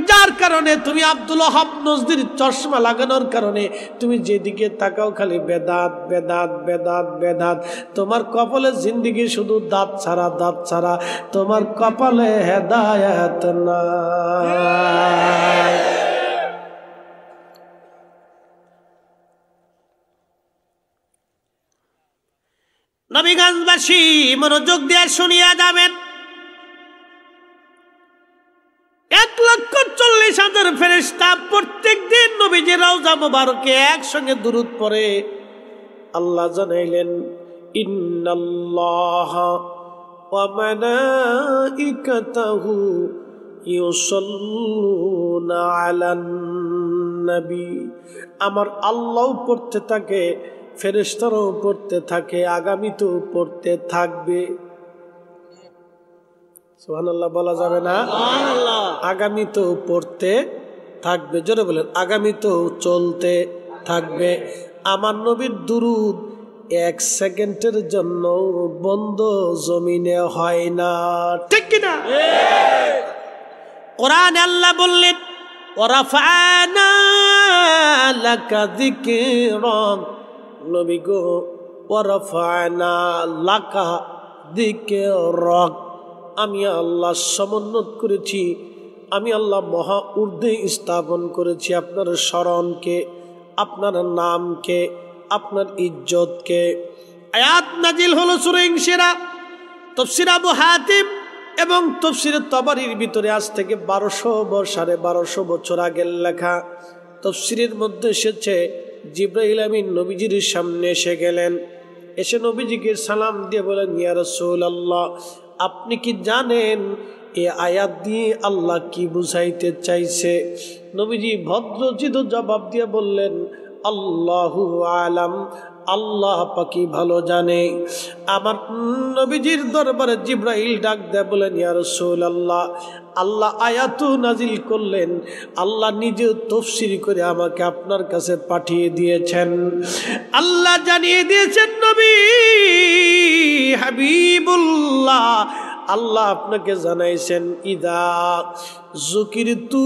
যার কারণে তুমি আব্দুল ওয়াহাব নজদির চশমা লাগানোর কারণে তুমি যেদিকে তাকাও খালি বেদাত বেদাত বেদাত বেদাত। তোমার কপালে জিন্দেগি শুধু দাঁত ছাড়া দাঁত ছাড়া, তোমার কপালে হেদায়েত নাই। নবীগঞ্জবাসী মনোযোগ দিয়ে শুনিয়া যাবেন। 1,40,000 ফেরেশতা প্রত্যেক দিন নবীজির রওজা মুবারকে একসঙ্গে দুরূদ পড়ে। আল্লাহ জানাইলেন, ইন্নাল্লাহা ওয়া মালাইকাতাহু ইউসাল্লুনা আলান নবী। আমার আল্লাহ পড়তে থাকে, ফেরেশতারাও পড়তে থাকে, আগামীতেও পড়তে থাকবে। সুবহানাল্লাহ বলা যাবে না? আগামীতেও পড়তে থাকবে। জোরে বলেন, আগামীতেও চলতে থাকবে। আমার নবীর দুরুদ 1 সেকেন্ডের জন্য বন্ধ জমিনে হয় না, ঠিক কিনা? কোরআনে আল্লাহ বললেন, ওয়ারাফা'না লাকা যিকরাক, নবী গো, ওয়ারাফা'না লাকা যিকরাক, আমি আল্লাহ সমুন্নত করেছি, আমি আল্লাহ মহা ঊর্ধ্বে স্থাপন করেছি আপনার স্মরণকে, আপনার নামকে, আপনার ইজ্জতকে। আয়াত নাজিল হলো সূরা ইনশিরাহ, তাফসীর আবু হাতিম এবং তাফসীর তাবারির ভিতরে আজ থেকে 1200 বছর আগের লেখা। তাফসীরের মধ্যে এসেছে, জিবরাইল আমিন নবীজির সামনে এসে গেলেন, এসে নবীজিকে সালাম দিয়ে বলেন, ইয়া রাসূলুল্লাহ, আপনি কি জানেন এই আয়াত দিয়ে আল্লাহ কি বুঝাইতে চাইছে? নবীজি ভদ্রচিত জবাব দিয়ে বললেন, আল্লাহু আলাম, আল্লাহ পাকি ভালো জানে। আমার নবীজির দরবারে জিবরাইল ডাক দেয়, বলেন, ইয়া রাসূলুল্লাহ, আল্লাহ আয়াত নাজিল করলেন, আল্লাহ নিজে তাফসীর করে আমাকে আপনার কাছে পাঠিয়ে দিয়েছেন। আল্লাহ জানিয়ে দিয়েছেন, নবী হাবিবুল্লাহ, আল্লাহ আপনাকে জানাইছেন, ইদা যুকিরতু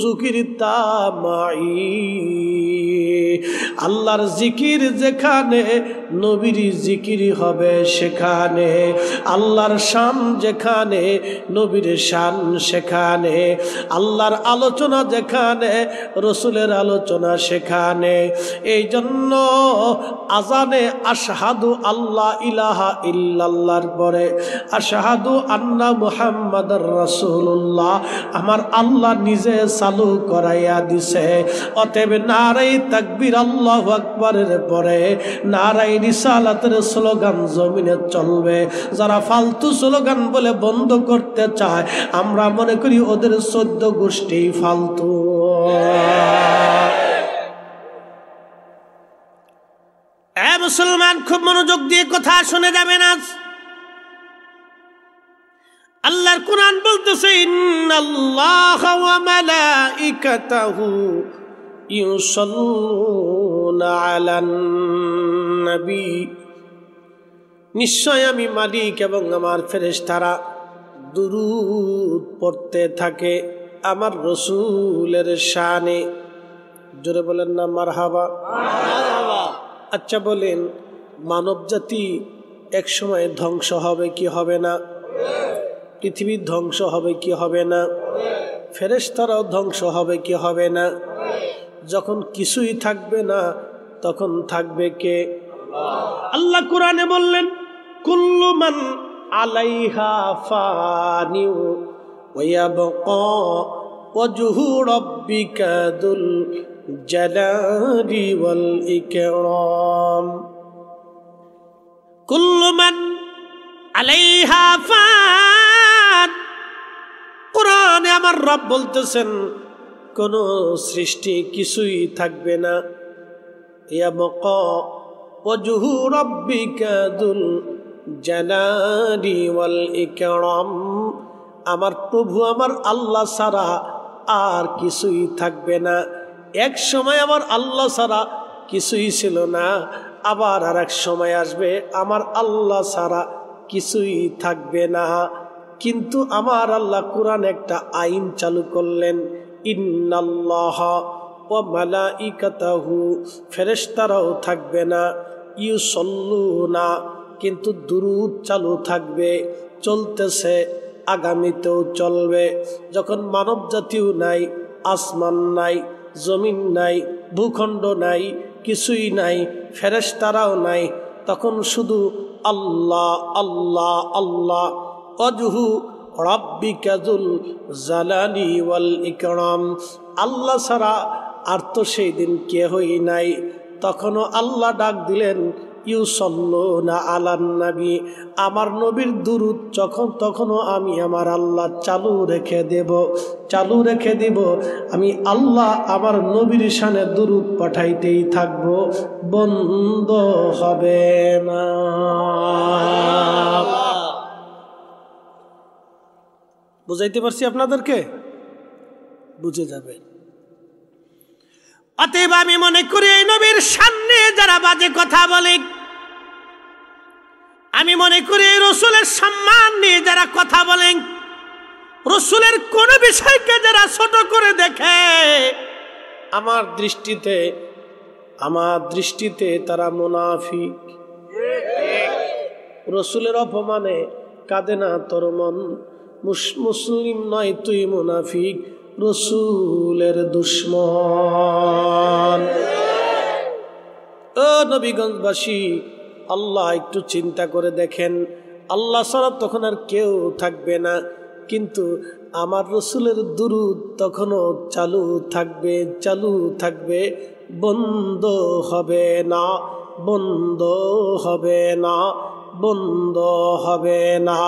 যুকিরতা মাই, আল্লাহর জিকির যেখানে, নবীর জিকির হবে সেখানে। আল্লাহর শান যেখানে, নবীর শান সেখানে। আল্লাহর আলোচনা যেখানে, রসুলের আলোচনা সেখানে। এই জন্য আজানে আশহাদু আল্লাহ ইলাহা ইল্লাল্লাহর পরে আশহাদু আন্না মুহাম্মাদুর রাসূলুল্লাহ আমার আল্লাহ নিজে চালু করাইয়া দিছে। অতএব নারায়ে তাকবীর আল্লাহু আকবারের পরে নারায়ে রিসালাতের স্লোগান জমিনে চলবে। যারা ফালতু স্লোগান বলে বন্ধ করতে চায়, আমরা মনে করি ওদের 14 গোষ্ঠী ফালতু। মুসলমান, খুব মনোযোগ দিয়ে কথা শুনে যাবেন। আজ আল্লাহর কোরআন বলতেছে, ইন্নাল্লাহা ওয়া মালাইকাতাহু ইউসাল্লুনা আলান নবী, নিশ্চয় আমি মালিক এবং আমার ফেরেশতারা দুরূদ পড়তে থাকে আমার রসুলের শানে। জোরে বলেন না মারহাবা। আচ্ছা বলেন, মানব জাতি এক সময় ধ্বংস হবে কি হবে না? পৃথিবী ধ্বংস হবে কি হবে না? ফেরেশতারাও ধ্বংস হবে কি হবে না? যখন কিছুই থাকবে না, তখন থাকবে কে? আল্লাহ কোরআনে বললেন, কুল্লু মান আলাইহা ফানিউ ওয়া ইয়াবকা ওয়াজহু রাব্বিকা যুল জালালি ওয়াল ইকরাম। কুল্লু মান আলাইহা ফান, কোরআনে আমার রব বলতেছেন, কোন সৃষ্টি কিছুই থাকবে না। ইয়াবকা ওয়াজহু রাব্বিকা যুল জালালি ওয়াল ইকরাম, আমার প্রভু আমার আল্লাহ ছাড়া আর কিছুই থাকবে না। এক সময় আমার আল্লাহ ছাড়া কিছুই ছিল না, আবার আর এক সময় আসবে আমার আল্লাহ ছাড়া কিছুই থাকবে না। কিন্তু আমার আল্লাহ কোরআন একটা আইন চালু করলেন, ইন্নাল্লাহা ওয়া মালাইকাতাহু, ফেরেশতারাও থাকবে না, ইউসাল্লুনা, কিন্তু দুরূদ চালু থাকবে, চলতেছে, আগামীতেও চলবে। যখন মানব জাতিও নাই, আসমান নাই, জমিন নাই, ভূখণ্ড নাই, কিছুই নাই, ফেরেশতারাও নাই, তখন শুধু আল্লাহ আল্লাহ আল্লাহ। ওয়াজহু রাব্বিকা যুল জালালি ওয়াল ইকরাম, আল্লাহ ছাড়া আর তো সেই দিন কেহই নাই। তখনও আল্লাহ ডাক দিলেন, ইউসাল্লুনা আলান নবী, আমার নবীর দুরূদ তখনও আমি আমার আল্লাহ চালু রেখে দেব। আমি আল্লাহ আমার নবীর শানে দুরূদ পাঠাইতেই থাকব, বন্ধ হবে না। বুঝাইতে পারছি আপনাদেরকে? বুঝে যাবে। অতএব আমি মনে করি এই নবীর সামনে যারা বাজে কথা বলে, আমি মনে করি এই রসুলের সম্মান নিয়ে যারা কথা বলেন, রসুলের কোন বিষয়কে যারা ছোট করে দেখে, আমার দৃষ্টিতে তারা মুনাফিক। রসুলের অপমানে কাঁদে না তোর মন, মুসলিম নয় তুই মুনাফিক, রসুলের দুশ্মন। ও নবীগঞ্জবাসী, আল্লাহ একটু চিন্তা করে দেখেন, আল্লাহ ছাড়া তখন আর কেউ থাকবে না, কিন্তু আমার রসুলের দুরূদ তখনও চালু থাকবে, বন্ধ হবে না।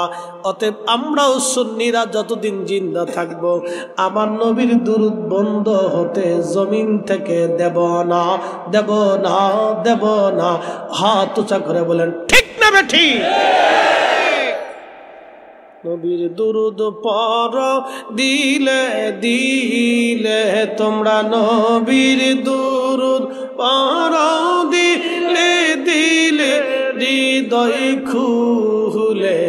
অতএব আমরাও সুন্নিরা যতদিন জিন্দা থাকব, আমার নবীর দুরূদ বন্ধ হতে জমিন থেকে দেব না। হাত উঁচা করে বলেন ঠিক না বেঠিক? নবীর দুরূদ পর দিলে তোমরা, নবীর দুরূদ পর দিলে হৃদয় খুলে,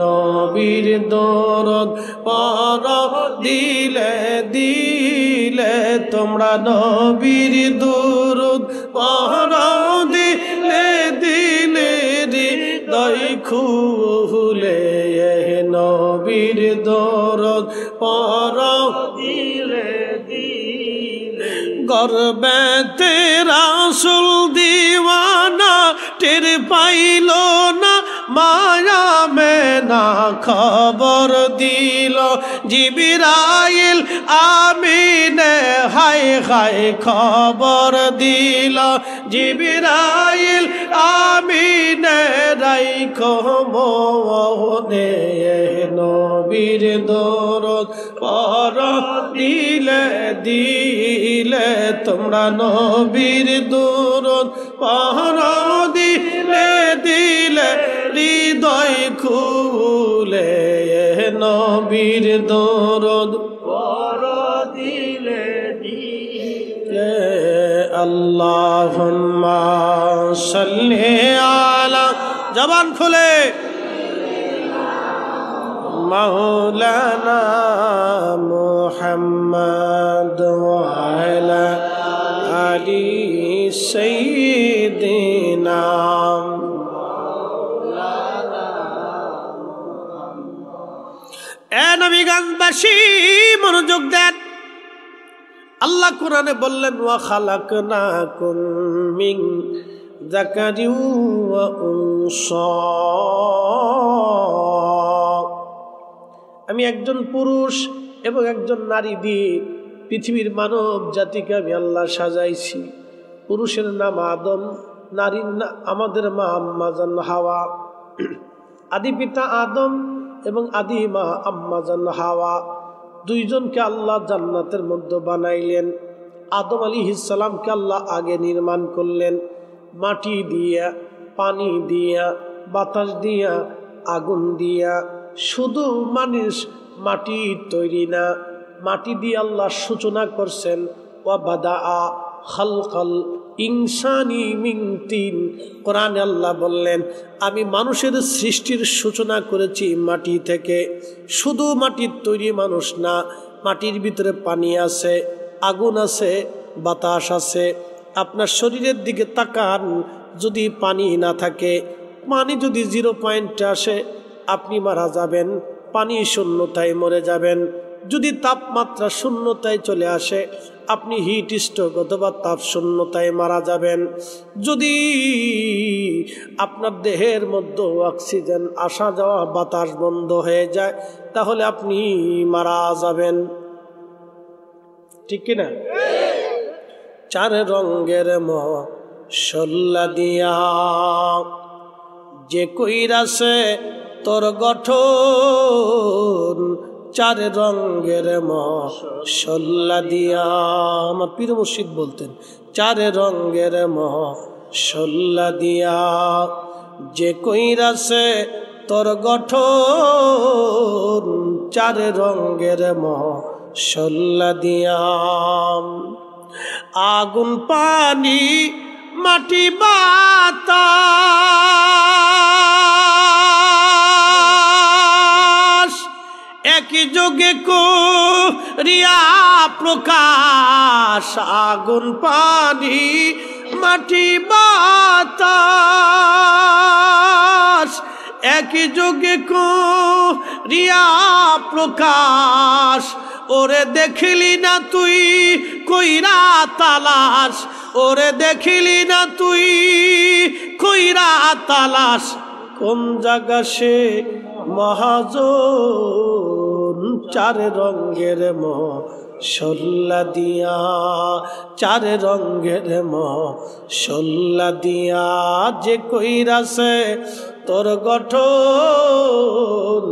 নবীর দুরূদ পর দিলে তোমরা, নবীর দুরূদ পর দিলে হৃদয় খুলে, নবীর দুরূদ পর দিলে গর্বেতে রাসূল দিওয়ানা, টের পাইল না মায়া মেনা, খবর দিল জিবরাইল আমিনে, হায় খবর দিল জিবরাইল আমিনে, রাইখো মনে, নবীর দুরূদ পর দিলে তোমরা, নবীর দুরূদ পর দিলে হৃদয় খুলে, নবীর দুরূদ পর দিলে আল্লাহুম্মা সাল্লি আলা, জবান খুলে, মাওলানা মুহাম্মদ ওয়া আলা আলি সাইয়্যিদিনা। এ নবীগঞ্জবাসী মনোযোগ দেন, আল্লাহ কোরআনে বললেন ওয়া খালাকনাকুম মিন যাকারিন ওয়া উনসা, আমি একজন পুরুষ এবং একজন নারী দিয়ে পৃথিবীর মানব জাতিকে আমি আল্লাহ সাজাইছি। পুরুষের নাম আদম, নারীর আমাদের মা আম্মাজান হাওয়া। আদি পিতা আদম এবং আদি মা আম্মাজান হাওয়া, দুইজনকে আল্লাহ জান্নাতের মধ্যে বানাইলেন। আদম আলাইহিস সালামকে আল্লাহ আগে নির্মাণ করলেন, মাটি দিয়া, পানি দিয়া, বাতাস দিয়া, আগুন দিয়া। শুধু মানুষ মাটির তৈরি না, মাটি দিয়ে আল্লাহ সূচনা করছেন। ওয়া বাদাআ খালকাল ইনসানি মিন তিন, কোরআনে আল্লাহ বললেন আমি মানুষের সৃষ্টির সূচনা করেছি মাটি থেকে। শুধু মাটির তৈরি মানুষ না, মাটির ভিতরে পানি আছে, আগুন আছে, বাতাস আছে। আপনার শরীরের দিকে তাকান, যদি পানি না থাকে, পানি যদি 0 পয়েন্টে আসে আপনি মারা যাবেন, পানি শূন্যতায় মরে যাবেন। যদি তাপমাত্রা শূন্যতায় চলে আসে আপনি হিট স্ট্রোক অথবা তাপ শূন্যতায় মারা যাবেন। যদি আপনার দেহের মধ্যে অক্সিজেন আসা যাওয়া, বাতাস বন্ধ হয়ে যায়, তাহলে আপনি মারা যাবেন। ঠিক কিনা? 4 রঙের সল্লা দিয়া যে কইরাছে তোর গঠন চার রঙের মশলা দিয়া। আমার পীর মুর্শিদ বলতেন চার রঙের মশলা দিয়া যে কইরাছে তোর গঠন চার রঙের মশলা দিয়া। আগুন পানি মাটি বাতাস একই যোগে করিয়া প্রকাশ। আগুন পানি মাটি বাতাস একই যোগে করিয়া প্রকাশ। ওরে দেখিলি না তুই কইরা তালাশ, ওরে দেখিলি না তুই কইরা তালাশ। কোন জায়গা সে মহাজন চার রঙের মশলা দিয়া, চার রঙের মশলা দিয়া যে কইরাছে তোর গঠন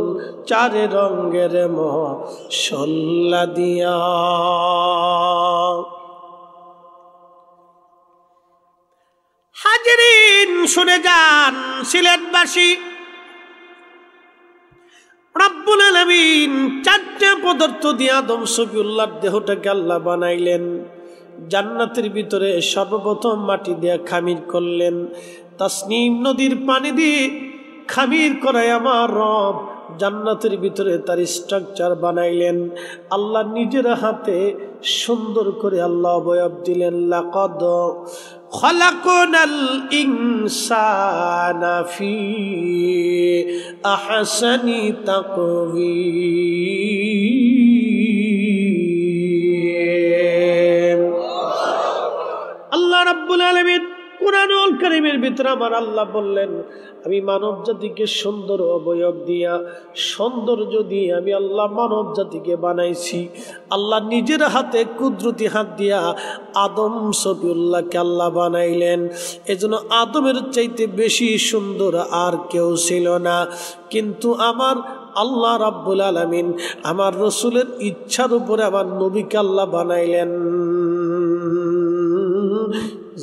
চার রঙের মশলা দিয়া। হাজরিন শুনে যান সিলেটবাসী, রব্বুল আলামিন চারটে পদার্থ দিয়ে আদম সফিউল্লাহর দেহটাকে আল্লাহ বানাইলেন। জান্নাতের ভিতরে সর্বপ্রথম মাটি দিয়ে খামির করলেন, তাসনিম নদীর পানি দিয়ে খামির করায় আমার রব জান্নাতের ভিতরে তার স্ট্রাকচার বানাইলেন। আল্লাহ নিজের হাতে সুন্দর করে আল্লাহ অবয়ব দিলেন। লাকাদ খালাকনাল ইনসানা ফি আহসানি তাকওয়িম। আল্লাহ রাব্বুল আলামিন কুরআনুল কারীমের ভিতরে আমার আল্লাহ বললেন, আমি মানব জাতিকে সুন্দর অবয়ব দিয়া সৌন্দর্য দিয়ে আমি আল্লাহ মানব জাতিকে বানাইছি। আল্লাহ নিজের হাতে কুদরতি হাত দিয়া আদম সফিউল্লাহকে আল্লাহ বানাইলেন। এজন্য আদমের চাইতে বেশি সুন্দর আর কেউ ছিল না। কিন্তু আমার আল্লাহ রাব্বুল আলামিন আমার রসুলের ইচ্ছার উপরে আমার নবীকে আল্লাহ বানাইলেন।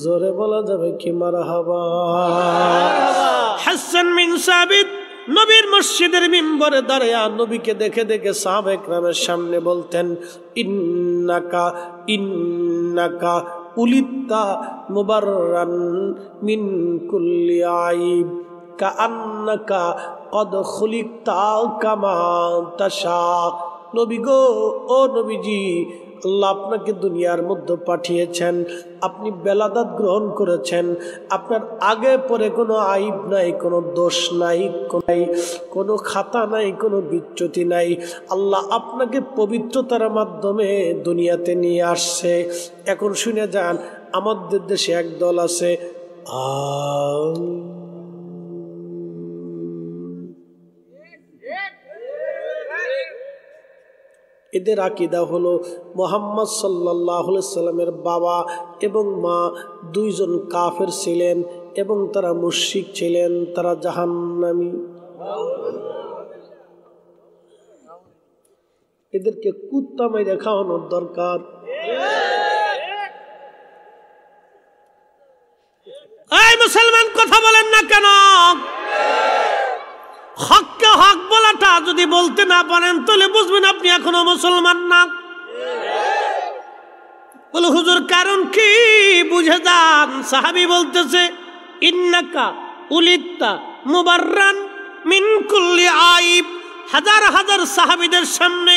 জোরে বলা যাবে কি মারহাবা। হাসান বিন সাবিত নবীর মসজিদের মিম্বরে দাঁড়িয়ে নবীকে দেখে দেখে সাহাবা ইকরামের সামনে বলতেন, ইন্নাকা ইন্নাকা উলিতা মুবাররান মিন কুল্লি আইব কাআন্নাকা কদ খুলিকতা কামা তাশা। নবী গো, ও নবীজি, আল্লাহ আপনাকে দুনিয়ার মধ্যে পাঠিয়েছেন, আপনি বেলাদাত গ্রহণ করেছেন, আপনার আগে পরে কোনো আইব নাই, কোনো দোষ নাই, কোনো খাতা নাই, কোনো বিচ্যুতি নাই। আল্লাহ আপনাকে পবিত্রতার মাধ্যমে দুনিয়াতে নিয়ে আসছে। এখন শুনে যান, আমাদের দেশে এক দল আছে এদের আকীদা হলো মুহাম্মদ সাল্লাল্লাহু আলাইহি সাল্লামের বাবা এবং মা দুইজন কাফের ছিলেন এবং তারা মুশরিক ছিলেন, তারা জাহান্নামী। এদেরকে কুত্তা মাইরা খাওয়ানোর দরকার। এই মুসলমান কথা বলেন না কেন? হককে হক বলাটা যদি বলতে না পারেন তাহলে বুঝবেন আপনি এখনো মুসলমান না। বলে হুজুর কারণ কি? বুঝে যান। সাহাবী বলতেছে, ইন্নাকা উলিতা মুবাররান মিন কুল্লি আইব। হাজার হাজার সাহাবীদের সামনে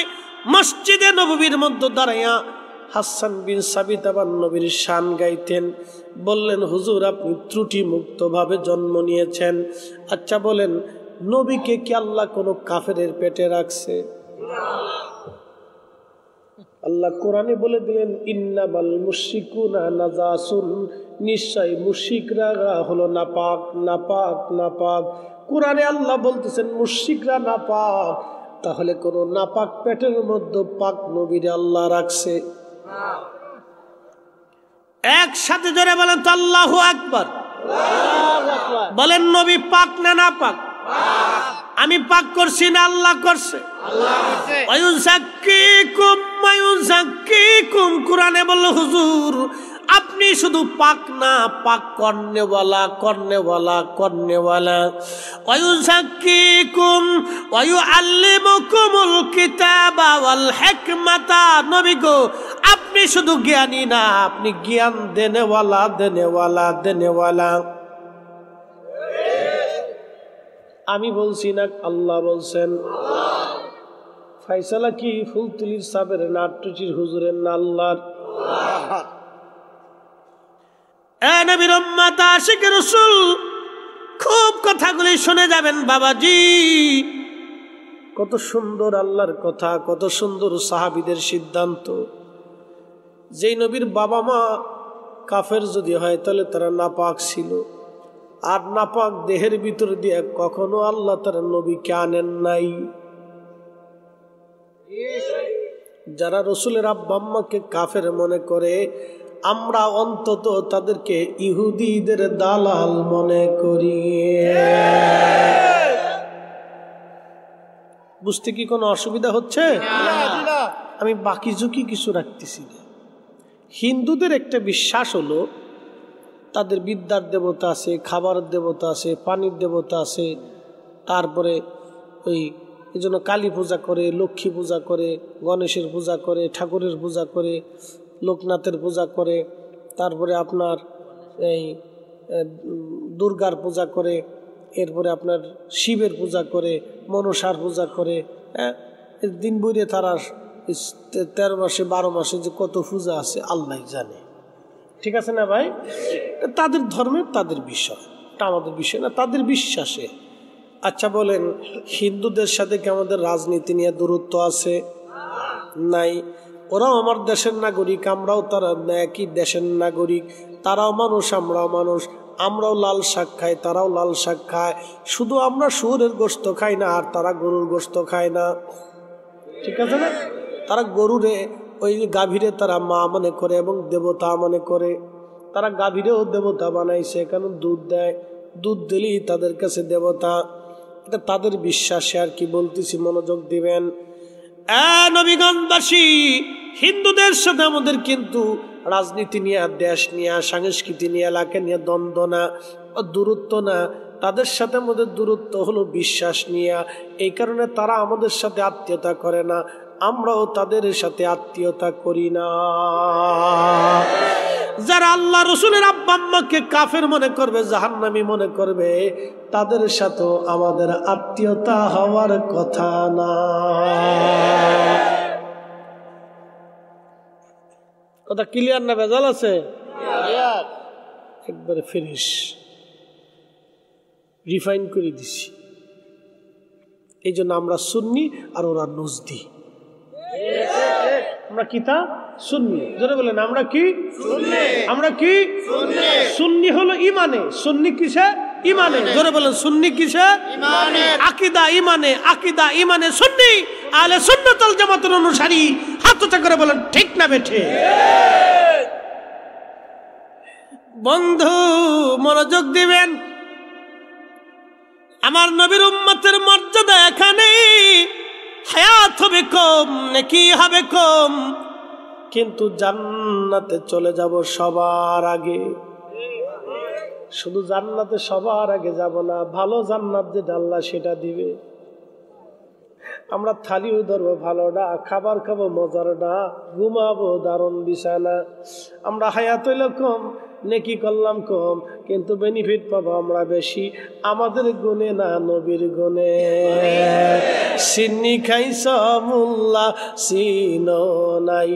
মসজিদে নববীর মধ্যে দাঁড়াইয়া হাসান বিন সাবিত আবার নবীর শান গাইতেন। বললেন, হুজুর আপনি ত্রুটি মুক্ত ভাবে জন্ম নিয়েছেন, আচ্ছা বলেন নবীকে কি আল্লাহ কোন কাফেরের পেটে রাখছে? আল্লাহ কোরআনে বলে দিলেন, ইন্নামাল মুশরিকুনা নাজাসুন, নিশ্চয় মুশরিকরা হলো নাপাক নাপাক নাপাক। কোরআনে আল্লাহ বলতেছেন মুশরিকরা নাপাক, তাহলে কোন নাপাক পেটের মধ্যে পাক নবীরে আল্লাহ রাখছে? একসাথে জোরে বলেন তো আল্লাহু আকবার। বলেন নবী পাক না না পাক? আমি পাক করছি না আল্লাহ করছে? কোরআনে বলল হুজুর আপনি শুধু পাক না, পাক করনেওয়ালা করনেওয়ালা করনেওয়ালা। ওয়ায়ুযাক্কিকুম ওয়ায়ুআল্লিমুকুমুল কিতাবা ওয়াল হিকমাতা। নবী গো আপনি শুধু জ্ঞানী না, আপনি জ্ঞান দেনেওয়ালা দেনেওয়ালা দেনেওয়ালা। আমি বলছি না আল্লাহ বলছেন? ফয়সালা কি ফুলতুলির সাবের না আট্টুচির হুজুরের না আল্লাহর? নবীর উম্মত আশিক রাসূল খুব কথাগুলি শুনে যাবেন বাবাজি। কত সুন্দর আল্লাহর কথা, কত সুন্দর সাহাবীদের সিদ্ধান্ত। যেই নবীর বাবা মা কাফের যদি হয় তাহলে তারা নাপাক ছিল, আর নাপাক দেহের ভিতর দিয়ে কখনো আল্লাহ তার নবীকে আনেন নাই। যারা রসুলের আব্বা আম্মাকে কাফের মনে করে, আমরা অন্তত তাদেরকে ইহুদিদের দালাল মনে করি। বুঝতে কি কোনো অসুবিধা হচ্ছে? আমি বাকি ঝুঁকি কিছু রাখতেছি না। হিন্দুদের একটা বিশ্বাস হলো তাদের বিদ্যার দেবতা আছে, খাবারের দেবতা আছে, পানির দেবতা আছে, তারপরে ওই এই জন্য কালী পূজা করে, লক্ষ্মী পূজা করে, গণেশের পূজা করে, ঠাকুরের পূজা করে, লোকনাথের পূজা করে, তারপরে আপনার এই দুর্গার পূজা করে, এরপরে আপনার শিবের পূজা করে, মনসার পূজা করে। হ্যাঁ, দিন বইরে তারা 13 মাসে 12 মাসে যে কত পূজা আছে আল্লাহ জানে। ঠিক আছে না ভাই? তাদের ধর্মের তাদের বিষয়, এটা আমাদের বিষয় না, তাদের বিশ্বাসে। আচ্ছা বলেন, হিন্দুদের সাথে কি আমাদের রাজনীতি নিয়ে দূরত্ব আছে? নাই। ওরাও আমার দেশের নাগরিক, আমরাও তারা একই দেশের নাগরিক। তারাও মানুষ, আমরাও মানুষ। আমরাও লাল শাক খাই, তারাও লাল শাক খায়। শুধু আমরা শুয়োরের গোশত খাই না, আর তারা গরুর গোশত খায় না। ঠিক আছে না? তারা গরুরে ওই গাভীরে তারা মা মনে করে এবং দেবতা মনে করে। তারা গাভীরেও দেবতা বানাইছে, কারণ দুধ দেয়, দুধ দিলেই তাদের কাছে দেবতা। এটা তাদের বিশ্বাসে। আর কি বলতেছি মনোযোগ দিবেন। নবীগঞ্জবাসী, হিন্দুদের সাথে আমাদের কিন্তু রাজনীতি নিয়ে, দেশ নিয়ে, সংস্কৃতি নিয়ে, এলাকা নিয়ে দ্বন্দ্ব না, দূরত্ব না। তাদের সাথে আমাদের দূরত্ব হলো বিশ্বাস নিয়ে। এই কারণে তারা আমাদের সাথে আত্মীয়তা করে না, আমরাও তাদের সাথে আত্মীয়তা করি না। যারা আল্লাহ রসুলের আব্বা আম্মাকে কাফের মনে করবে, জাহান্নামী মনে করবে, তাদের সাথেও আমাদের আত্মীয়তা হওয়ার কথা না। কথা ক্লিয়ার না ভেজাল আছে? একবারে ফিনিশ, রিফাইন করে দিছি। এই জন্য আমরা সুন্নি আর ওরা নজদি। আমরা কি তা? সুন্নি। জোরে বলেন আমরা কি? আমরা কি? সুন্নি হলো ইমানে। সুন্নি কিসে? ইমানে। জোরে বলেন সুন্নি কিসে? ইমানে। আকীদা ইমানে, আকীদা ইমানে সুন্নি, আহলে সুন্নাত ওয়াল জামাতের অনুসারী। হাত উঁচা করে বলেন ঠিক না বেঠে? বন্ধু মনোযোগ দিবেন। আমার নবীর উম্মতের মর্যাদা এখানে। হায়াত হবে কম, নেকি হবে কম, কিন্তু জান্নাতে চলে যাব সবার আগে। শুধু জান্নাতে সবার আগে যাব না, ভালো জান্নাত যেটা আল্লাহ সেটা দিবে। আমরা থালিও ধরবো ভালোটা, খাবার খাবো মজারটা, ঘুমাবো দারুণ বিছানা। আমরা হায়াত হইল কম, নেকি করলাম কম, কিন্তু বেনিফিট পাবো আমরা বেশি। আমাদের গুণে না, নবীর গুণে। সিন্নি খাইছ মুল্লা চিনো নাই,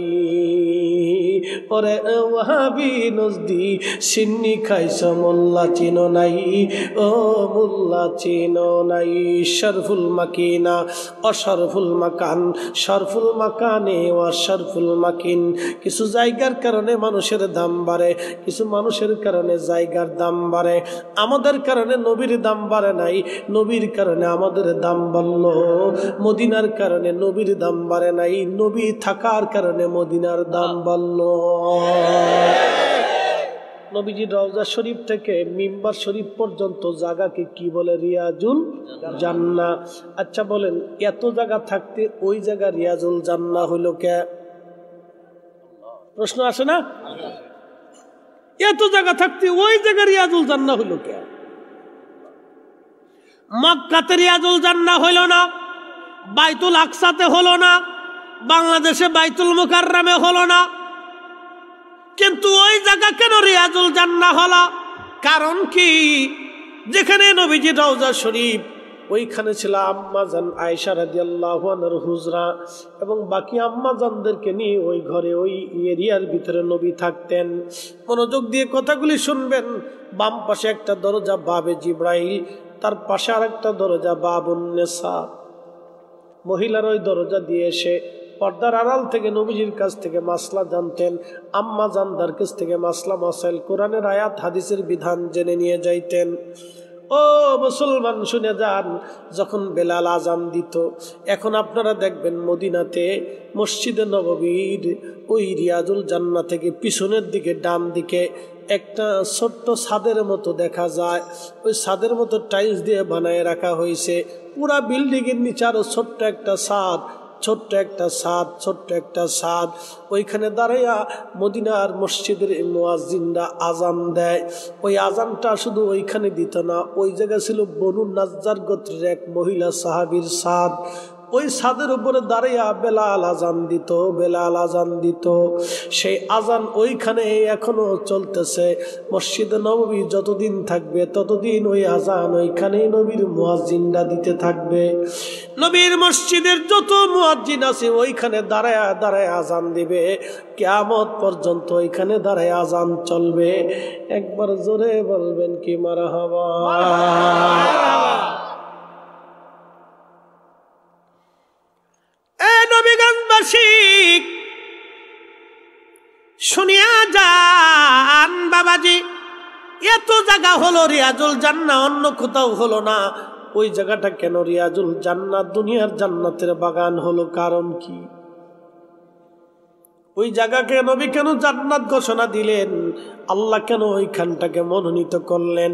ওরে ওয়াহাবি নজদি সিন্নি খাইছ মোল্লা চিনো নাই, ও মোল্লা চিনো নাই। শরফুল মাকিনা অশরফুল মাকান, শরফুল মাকানে অশরফুল মাকিন। কিছু জায়গার কারণে মানুষের দাম বাড়ে, কিছু মানুষের কারণে জায়গার দাম বাড়ে। আমাদের কারণে নবীর দাম বাড়ে নাই, নবীর কারণে আমাদের দাম বাড়ল। মদিনার কারণে নবীর দাম বাড়ে নাই, নবী থাকার কারণে মদিনার দাম বাড়ল। নবীজির রওজা শরীফ থেকে মিম্বার শরীফ পর্যন্ত জায়গাকে কি বলে? রিয়াজুল জান্নাহ। আচ্ছা বলেন, এত জায়গা থাকতে ওই জায়গা রিয়াজুল জান্নাহ হইল কে? প্রশ্ন আসে না? এত জায়গা থাকতে ওই জায়গা রিয়াজুল জান্নাহ হইল কে? মক্কাতে রিয়াজুল জান্নাহ হইল না, বাইতুল আকসাতে হলো না, বাংলাদেশে বাইতুল মুকাররমে হলো না, কিন্তু ওই জায়গা কেন রিয়াজুল জান্নাহ হলো? কারণ কি? যেখানে নবীজি রওজা শরীফ, ওইখানে ছিল আম্মাজান আয়েশা রাদিয়াল্লাহু আনহার হুজরা, এবং বাকি আম্মাজানদেরকে নিয়ে ওই ঘরে ওই এরিয়ার ভিতরে নবী থাকতেন। মনোযোগ দিয়ে কথাগুলি শুনবেন। বাম পাশে একটা দরজা বাবে জিব্রাইল, তার পাশে আর একটা দরজা বাবুন নেসা। মহিলার ওই দরজা দিয়ে এসে পর্দার আড়াল থেকে নবীজির কাছ থেকে মাসলা জানতেন, আম্মা জানদার কাছ থেকে মাসলা মাসাইল, কোরআনের আয়াত হাদিসের বিধান জেনে নিয়ে যাইতেন। ও মুসলমান শুনে যান, যখন বেলাল আজান দিত, এখন আপনারা দেখবেন মদিনাতে মসজিদে নববীর ওই রিয়াজুল জান্নাহ থেকে পিছনের দিকে ডান দিকে একটা ছোট্ট ছাদের মতো দেখা যায়। ওই ছাদের মতো টাইলস দিয়ে বানায় রাখা হয়েছে। পুরা বিল্ডিং এর নিচে আরো ছোট্ট একটা ছাদ, ছোট্ট একটা ছাদ। ওইখানে দাঁড়াইয়া মদিনার মসজিদের মুয়াজ্জিনরা আজান দেয়। ওই আজানটা শুধু ওইখানে দিত না, ওই জায়গা ছিল বনু নাজ্জার গোত্রের এক মহিলা সাহাবীর ছাদ। ওই ছাদের উপরে দাঁড়াইয়া বেলাল আজান দিত। সেই আজান ওইখানে এখনো চলতেছে। মসজিদে নববী যতদিন থাকবে ততদিন ওই আজান ওইখানেই নবীর মুয়াজ্জিনরা দিতে থাকবে। নবীর মসজিদের যত মুয়াজ্জিন আছে ওইখানে দাঁড়ায় আজান দিবে, কিয়ামত পর্যন্ত ওইখানে দাঁড়ায় আজান চলবে। একবার জোরে বলবেন কি মারহাবা। নবীগঞ্জবাসী শুনিয়া যান বাবাজি, এত জায়গা হলো রিয়াজুল জান্নাহ, অন্য কোথাও হলো না। ওই জায়গাটা কেন রিয়াজুল জান্নাহ, দুনিয়ার জান্নাতের বাগান হলো? কারণ কি? ওই জায়গাকে নবী কেন জান্নাত ঘোষণা দিলেন? আল্লাহ কেন ওইখানটাকে মনোনীত করলেন?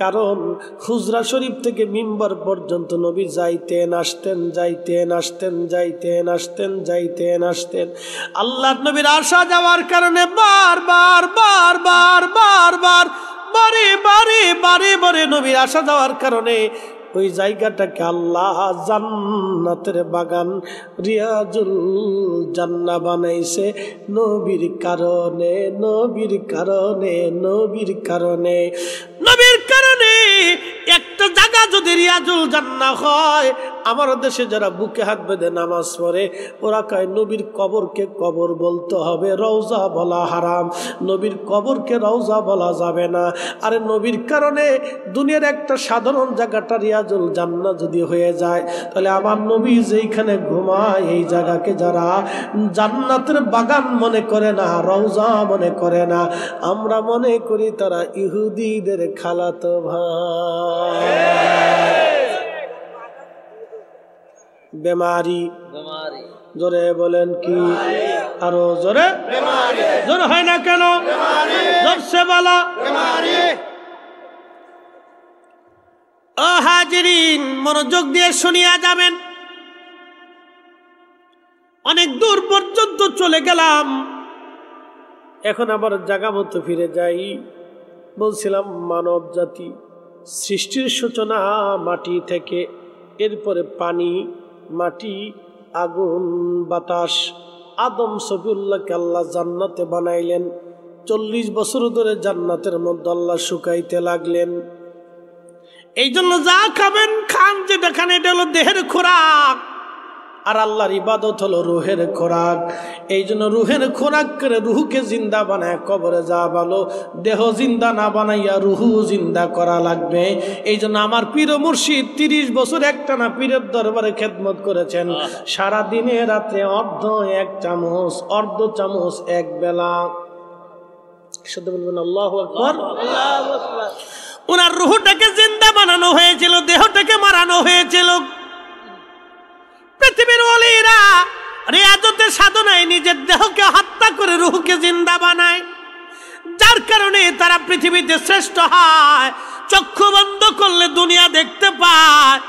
কারণ হুজরা শরীফ থেকে মিম্বার পর্যন্ত নবী যাইতেন আসতেন। আল্লাহর নবীর আসা যাওয়ার কারণে বারে নবীর আসা যাওয়ার কারণে ওই জায়গাটাকে আল্লাহ জান্নাতের বাগান রিয়াজুল জান্নাহ বানাইছে নবীর কারণে। একটা জায়গা যদি রিয়াজুল জান্নাহ হয়, আমার দেশে যারা বুকে হাত বেঁধে নামাজ পড়ে ওরা কয় নবীর কবরকে কবর বলতে হবে, রওজা বলা হারাম, নবীর কবরকে রওজা বলা যাবে না। আরে নবীর কারণে দুনিয়ার একটা সাধারণ জায়গাটা রিয়াজুল জান্নাহ যদি হয়ে যায়, তাহলে আমার নবী যেইখানে ঘুমায় এই জায়গাকে যারা জান্নাতের বাগান মনে করে না, রওজা মনে করে না, আমরা মনে করি তারা ইহুদিদের খালাতো ভাই। বেমারি জোরে বলেন কি? আরো জোরে জোরে হয় না কেন? জোরসে বলা। ও হাজিরিন, মনোযোগ দিয়ে শুনিয়া যাবেন। অনেক দূর পর্যন্ত চলে গেলাম, এখন আবার জায়গা মতো ফিরে যাই। বলছিলাম মানব জাতি সৃষ্টির সূচনা মাটি থেকে, এরপরে পানি, মাটি, আগুন, বাতাস। আদম সফিউল্লাহকে আল্লাহ জান্নাতে বানাইলেন। 40 বছর ধরে জান্নাতের মধ্যে আল্লাহ শুকাইতে লাগলেন। এই জন্য যা খাবেন খান, যেটা খান এটা হলো দেহের খোরাক, আর আল্লাহর ইবাদত হলো রুহের খোরাক। এই জন্য রুহের খোরাক করে রুহকে জিন্দা বানায় কবরে যা ভালো, দেহ জিন্দা না বানাইয়া রুহু জিন্দা করা লাগবে। এই জন্য আমার পীর মুর্শিদ 30 বছর একটানা পীরের দরবারে খেদমত করেছেন। সারা দিনে রাত্রে অর্ধ চামচ এক বেলা। শুধু বলবেন আল্লাহু আকবার। ওনার রুহটাকে জিন্দা বানানো হয়েছিল, দেহটাকে মারানো হয়েছিল। পৃথিবীর ওলিরা রিয়াজতের সাধনায় নিজের দেহকে হত্যা করে রুহকে জিন্দা বানায়। যার কারণে তারা পৃথিবীতে শ্রেষ্ঠ হয়। চক্ষু বন্ধ করলে দুনিয়া দেখতে পায়।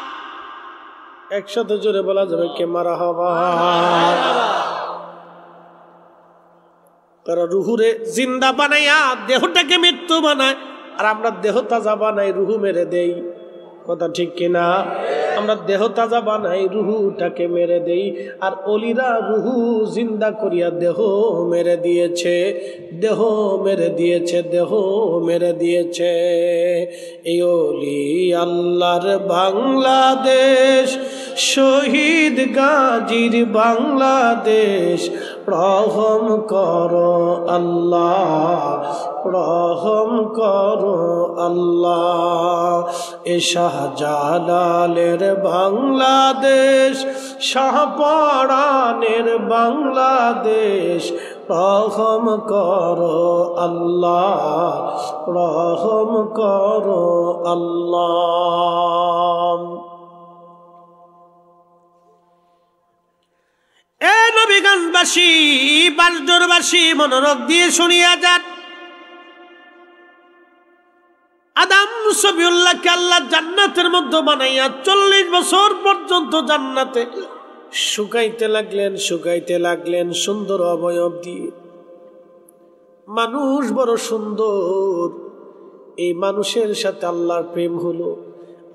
একসাথে জোরে বলা যাবে কে মারহাবা। তারা রুহুরে জিন্দা বানাইয়া দেহটাকে মৃত্যু বানায়, আর আমরা দেহ তাজা বানাই, রুহু মেরে দেই। কথা ঠিক কিনা? আমরা দেহ তাজা বানাই, রুহুটাকে মেরে দেই। আর অলিরা রুহু জিন্দা করিয়া দেহ মেরে দিয়েছে, দেহ মেরে দিয়েছে, দেহ মেরে দিয়েছে। এই অলি আল্লাহর বাংলাদেশ, শহীদ গাজীর বাংলাদেশ। রহম করো আল্লাহ, রহম করো আল্লাহ। এ শাহজালালের বাংলাদেশ, শাহপরানের বাংলাদেশ। রহম করো আল্লাহ, রহম করো আল্লাহ। এ নবীগঞ্জবাসী, বাসডোরবাসী, মনোরোগ দিয়ে শুনিয়া যান। আদম সফিউল্লাহকে আল্লাহ জান্নাতের মধ্যে বানাইয়া 40 বছর পর্যন্ত জান্নাতে শুকাইতে লাগলেন, শুকাইতে লাগলেন সুন্দর অবয়ব দিয়ে। মানুষ বড় সুন্দর, এই মানুষের সাথে আল্লাহর প্রেম হলো।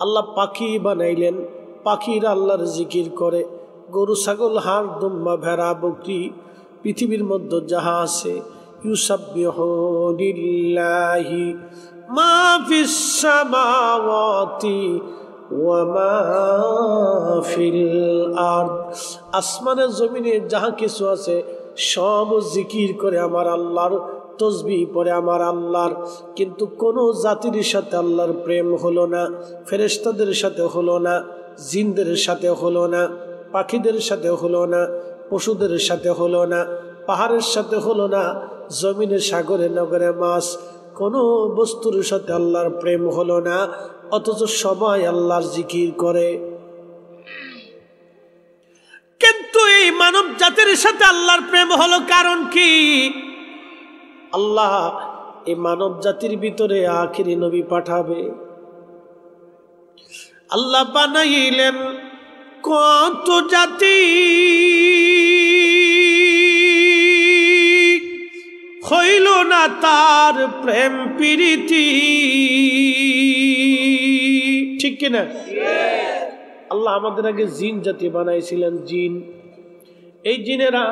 আল্লাহ পাখি বানাইলেন, পাখিরা আল্লাহর জিকির করে। গরু, ছাগল, হাঁস, দুম্বা, ভেড়া, বকরি, পৃথিবীর মধ্যে যাহা আছে, ইউসাব্বিহু লিল্লাহি মা ফিস সামাওয়াতি ওয়া মা ফিল আরদ। আসমানে জমিনে যাহা কিছু আছে সব জিকির করে আমার আল্লাহর, তসবিহ পড়ে আমার আল্লাহর। কিন্তু কোন জাতির সাথে আল্লাহর প্রেম হলো না, ফেরেশতাদের সাথে হলো না, জিনদের সাথে হলো না, পাখিদের সাথে হলো না, পশুদের সাথে হলো না, পাহাড়ের সাথে হলো না, জমিনে, সাগরে, নগরে মাছ, কোনো বস্তুর সাথে আল্লাহর প্রেম হলো না। অথচ সবাই আল্লাহর জিকির করে। কিন্তু এই মানব জাতির সাথে আল্লাহর প্রেম হলো কারণ কি? আল্লাহ এই মানব জাতির ভিতরে আখিরি নবী পাঠাবে। আল্লাহ বানাইলেন কত জাতি, হইল না তার প্রেম প্রীতি। ঠিক কিনা? আল্লাহ আমাদের আগে জিন জাতি বানাইছিলেন, জিন। এই জিনেরা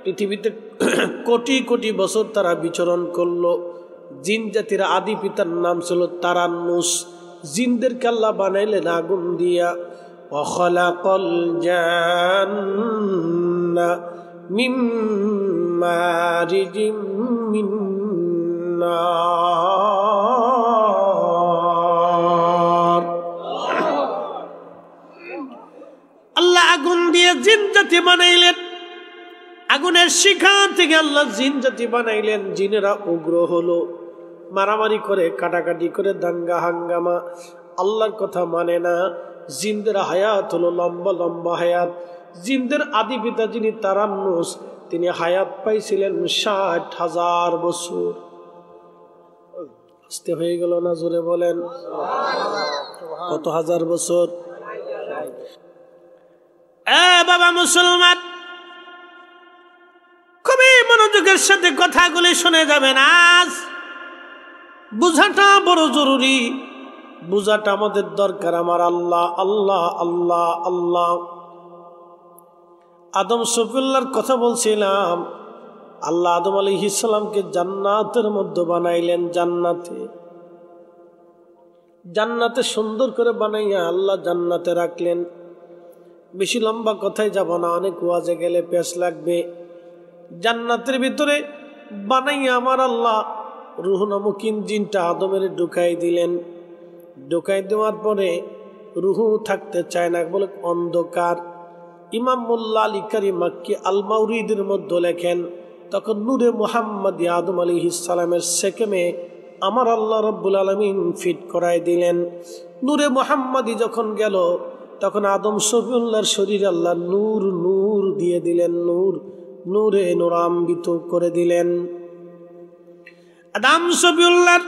পৃথিবীতে কোটি কোটি বছর তারা বিচরণ করলো। জিন জাতির আদি পিতার নাম ছিল তারান্নুস। জিনদেরকে আল্লাহ বানাইলেন আগুন দিয়া। ওয়াখালাকাল জান্না মিন মারিজিম মিন নার। আল্লাহ আগুন দিয়ে জিন জাতি বানাইলেন। আগুনের শিখা থেকে আল্লাহ জিন জাতি বানাইলেন। জিনেরা উগ্র হলো, মারামারি করে, কাটাকাটি করে, দাঙ্গা হাঙ্গামা, আল্লাহর কথা মানে না। জিনদের হায়াত হলো লম্বা লম্বা হায়াত। জিনদের আদি পিতা যিনি তারান্নুস, তিনি হায়াত পাইছিলেন 60,000 বছর। আসতে হয়ে গেল না? জোরে বলেন কত হাজার বছর? বাবা মুসলমান, খুবই মনোযোগের সাথে কথাগুলি শুনে যাবেন। আজ বুঝাটা বড় জরুরি, বুঝাটা আমাদের দরকার। আমার আল্লাহ আল্লাহ আল্লাহ আল্লাহ। আদম সফিউল্লাহর কথা বলছিলাম। আল্লাহ আদম আলাইহিস সালামকে জান্নাতের মধ্যে বানাইলেন। জান্নাতে সুন্দর করে বানাইয়া আল্লাহ জান্নাতে রাখলেন। বেশি লম্বা কথায় যাব না, অনেক ওয়াজে গেলে পেশ লাগবে। জান্নাতের ভিতরে বানাইয়া আমার আল্লাহ রূহ নামক ইঞ্জিনটা আদমের ঢুকাই দিলেন। ঢুকাই দেওয়ার পরে রূহ থাকতে চায় না, বলে অন্ধকার। ইমাম মোল্লা আলী কারি মাক্কি আল মাউরিদের মধ্যে লেখেন, তখন নূরে মুহাম্মদী আদম আলাইহিস সালামের সেকেমে আমার আল্লাহ রব্বুল আলামিন ফিট করাই দিলেন। নূরে মুহাম্মদী যখন গেল, তখন আদম সফিউল্লাহর শরীরে আল্লাহ নূর নূর দিয়ে দিলেন, নূরে নূরান্বিত করে দিলেন। আদম শফিউল্লাহ,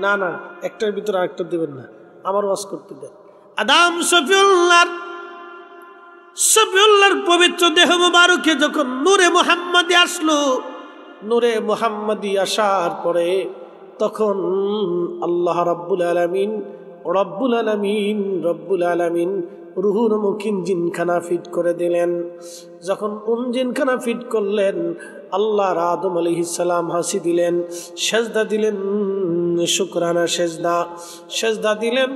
না না একটার ভিতরে আরেকটা দিবেন না, আমার ওয়াজ করতে দেন। আদম শফিউল্লাহর পবিত্র দেহ মুবারকে যখন নূরে মুহাম্মাদি আসলো, নূরে মুহাম্মাদি আসার পরে তখন আল্লাহ রাব্বুল আলামিন রুহুর মুখিন জিনখানা ফিট করে দিলেন। যখন জিনখানা ফিট করলেন, আল্লাহ আদম আলাইহিস সালাম হাসি দিলেন, সেজদা দিলেন, শুকরানা সেজদা দিলেন।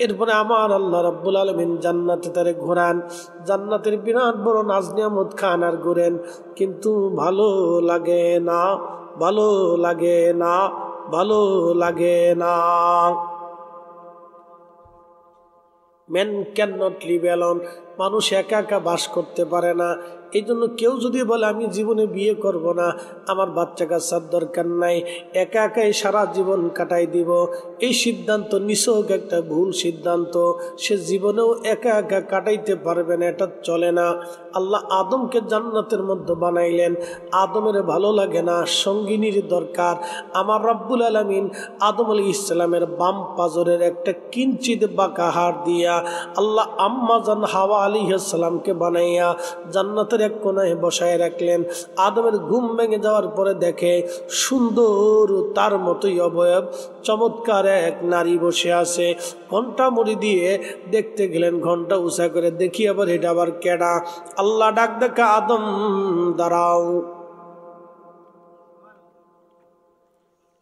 এরপরে আমার আল্লাহ রাব্বুল আলামিন জান্নাতে তারে ঘোরান, জান্নাতের বিরাট বড় নাজ নিয়ামত খান আর ঘোরেন, কিন্তু ভালো লাগে না। Man can not live alone, মানুষ একা একা বাস করতে পারে না। এই জন্য কেউ যদি বলে আমি জীবনে বিয়ে করব না, আমার বাচ্চা কাচ্চার দরকার নাই, একা একাই সারা জীবন কাটাই দিব, এই সিদ্ধান্ত নিছক একটা ভুল সিদ্ধান্ত। সে জীবনেও একা একা কাটাইতে পারবে না, এটা চলে না। আল্লাহ আদমকে জান্নাতের মধ্যে বানাইলেন, আদমের ভালো লাগে না, সঙ্গিনীর দরকার। আমার রব্বুল আলামিন আদম আলাইহিস সালামের বাম পাজরের একটা কিঞ্চিত বাঁকা হাড় দিয়া আল্লাহ আম্মা জান হাওয়া আলাইহিস সালামকে বানাইয়া জান্নাতের এক কোনায় বসায় রাখলেন। আদমের ঘুম ভেঙে যাওয়ার পরে দেখে সুন্দর তার মতোই অবয়ব চমৎকার এক নারী বসে আছে। ঘন্টা মুড়ি দিয়ে দেখতে গেলেন, ঘন্টা উঁচা করে দেখি আবার এটা আবার কেডা। আল্লাহ ডাক দেখা, আদম দাঁড়াও।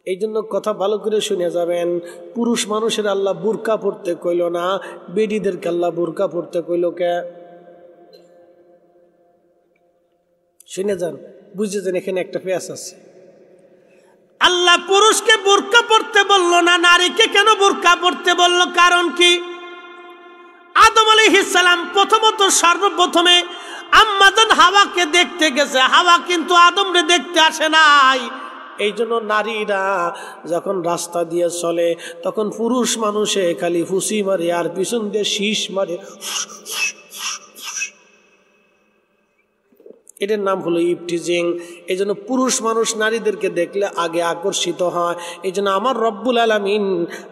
এই জন্য কথা ভালো করে শুনে যাবেন, পুরুষ মানুষের আল্লাহ বুরকা পড়তে কইল না, বেডিদেরকে আল্লাহ বুরকা পড়তে কইল কে? শুনে যান, বুঝে যান, এখানে একটা পেঁয়াজ আছে। আল্লাহ পুরুষকে বুরকা পড়তে বলল না, নারীকে কেন বুরকা পড়তে বলল? কারণ কি? আদম আলাইহিস সালাম প্রথমত সর্বপ্রথমে আম্মা জান হাওয়াকে দেখতে গেছে, হাওয়া কিন্তু আদমরে দেখতে আসে নাই। এই জন্য নারীরা যখন রাস্তা দিয়ে চলে তখন পুরুষ মানুষে খালি ফুসি মারে আর পিছন দিয়ে শীষ মারে, এটার নাম হলো ইফটিজিং। এই জন্য পুরুষ মানুষ নারীদেরকে দেখলে আগে আকর্ষিত হয়। এই জন্য আমার রব্বুল আলামিন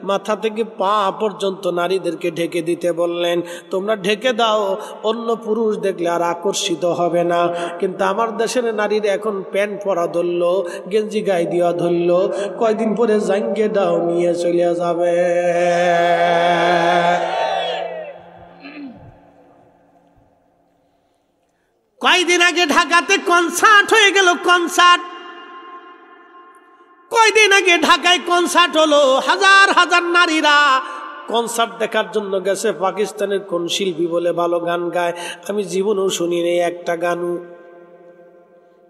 মাথা থেকে পা পর্যন্ত নারীদেরকে ঢেকে দিতে বললেন, তোমরা ঢেকে দাও, অন্য পুরুষ দেখলে আর আকর্ষিত হবে না। কিন্তু আমার দেশের নারীরা এখন প্যান্ট পরা ধরলো, গেঞ্জি গায়ে দেওয়া ধরলো, কয়দিন পরে জাঙ্গে দাও নিয়ে চলে যাবে। কয়দিন আগে ঢাকাতে কনসার্ট হয়ে গেল, কয়দিন আগে ঢাকায় কনসার্ট হলো, হাজার হাজার নারীরা কনসার্ট দেখার জন্য গেছে। পাকিস্তানের কোন শিল্পী বলে ভালো গান গায়, আমি জীবনেও শুনিনি একটা গানও।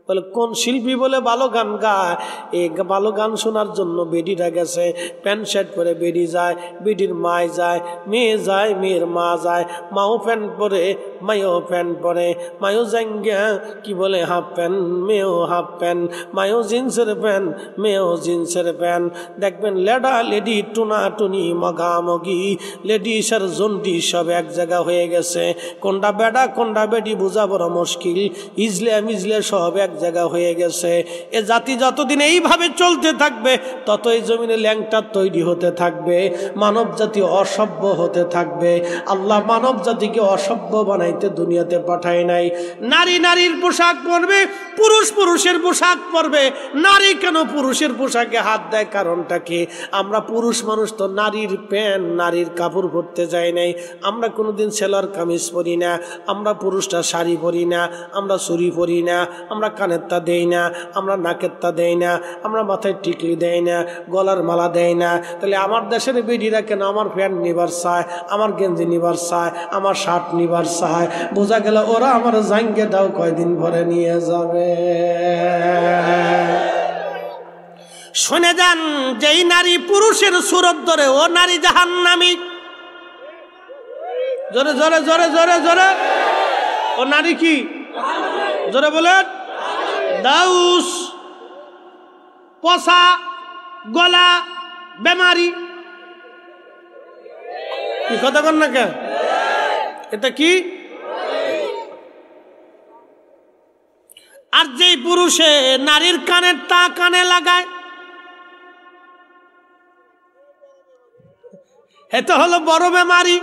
বলে কোন শিল্পী বলে ভালো গান গায়, এই ভালো গান শোনার জন্য বেডিরা গেছে। প্যান্ট শার্ট পরে বেডি যায়, বেডির মায় যায়, মেয়ে যায়, মেয়ের মা যায়। মাও প্যান্ট পরে, মায়ও প্যান্ট পরে, মায়ও জাঙ্গিয়া কি বলে হাফ প্যান্ট, মেয়েও হাফ প্যান্ট, মায়ও জিন্সের প্যান্ট, মেয়েও জিন্সের প্যান্ট। দেখবেন লেডা লেডি টুনাটুনি মগামগি, লেডিস আর জন্ডি সব এক জায়গা হয়ে গেছে। কোনটা বেডা কোনটা বেডি বোঝা বড় মুশকিল, ইজলে মিজলে সব এক জায়গা হয়ে গেছে। এ জাতি যতদিন এইভাবে চলতে থাকবে তত এই জমিনে ল্যাংটা তৈরি হতে থাকবে, মানব জাতি অসভ্য হতে থাকবে। আল্লাহ মানব জাতিকে অসভ্য বানাইতে দুনিয়াতে পাঠায় নাই। নারী নারীর পোশাক পরবে, পুরুষ পুরুষের পোশাক পরবে। নারী কেন পুরুষের পোশাকে হাত দেয়? কারণটা কি? আমরা পুরুষ মানুষ তো নারীর প্যান্ট, নারীর কাপড় পরতে যাই নাই। আমরা কোনোদিন সেলার কামিজ পরি না, আমরা পুরুষরা শাড়ি পরি না, আমরা চুড়ি পরি না, আমরা কানেরটা দেই না, আমরা নাকেরটা দেই না, আমরা মাথায় টিকলি দেই না, গলার মালা দেই না। তাহলে আমার দেশের বেডিরা কেন আমার প্যান্ট নিবার চায়, আমার গেঞ্জি নিবার চায়, আমার শার্ট নিবার চায়? বোঝা গেল ওরা আমার জাঙ্গে দাও কয়দিন ভরে নিয়ে যাবে। শুনে যান, যেই নারী পুরুষের সুরত ধরে ও নারী জাহান্নামী। জোরে জোরে জোরে জোরে জোরে, ও নারী কি? জোরে বলেন। দাউস, পচা গলা বেমারি, কি কথা কন না কে? এটা কি? আর যেই পুরুষে নারীর কানের তা কানে লাগায়, এটা হলো বড় বেমারি,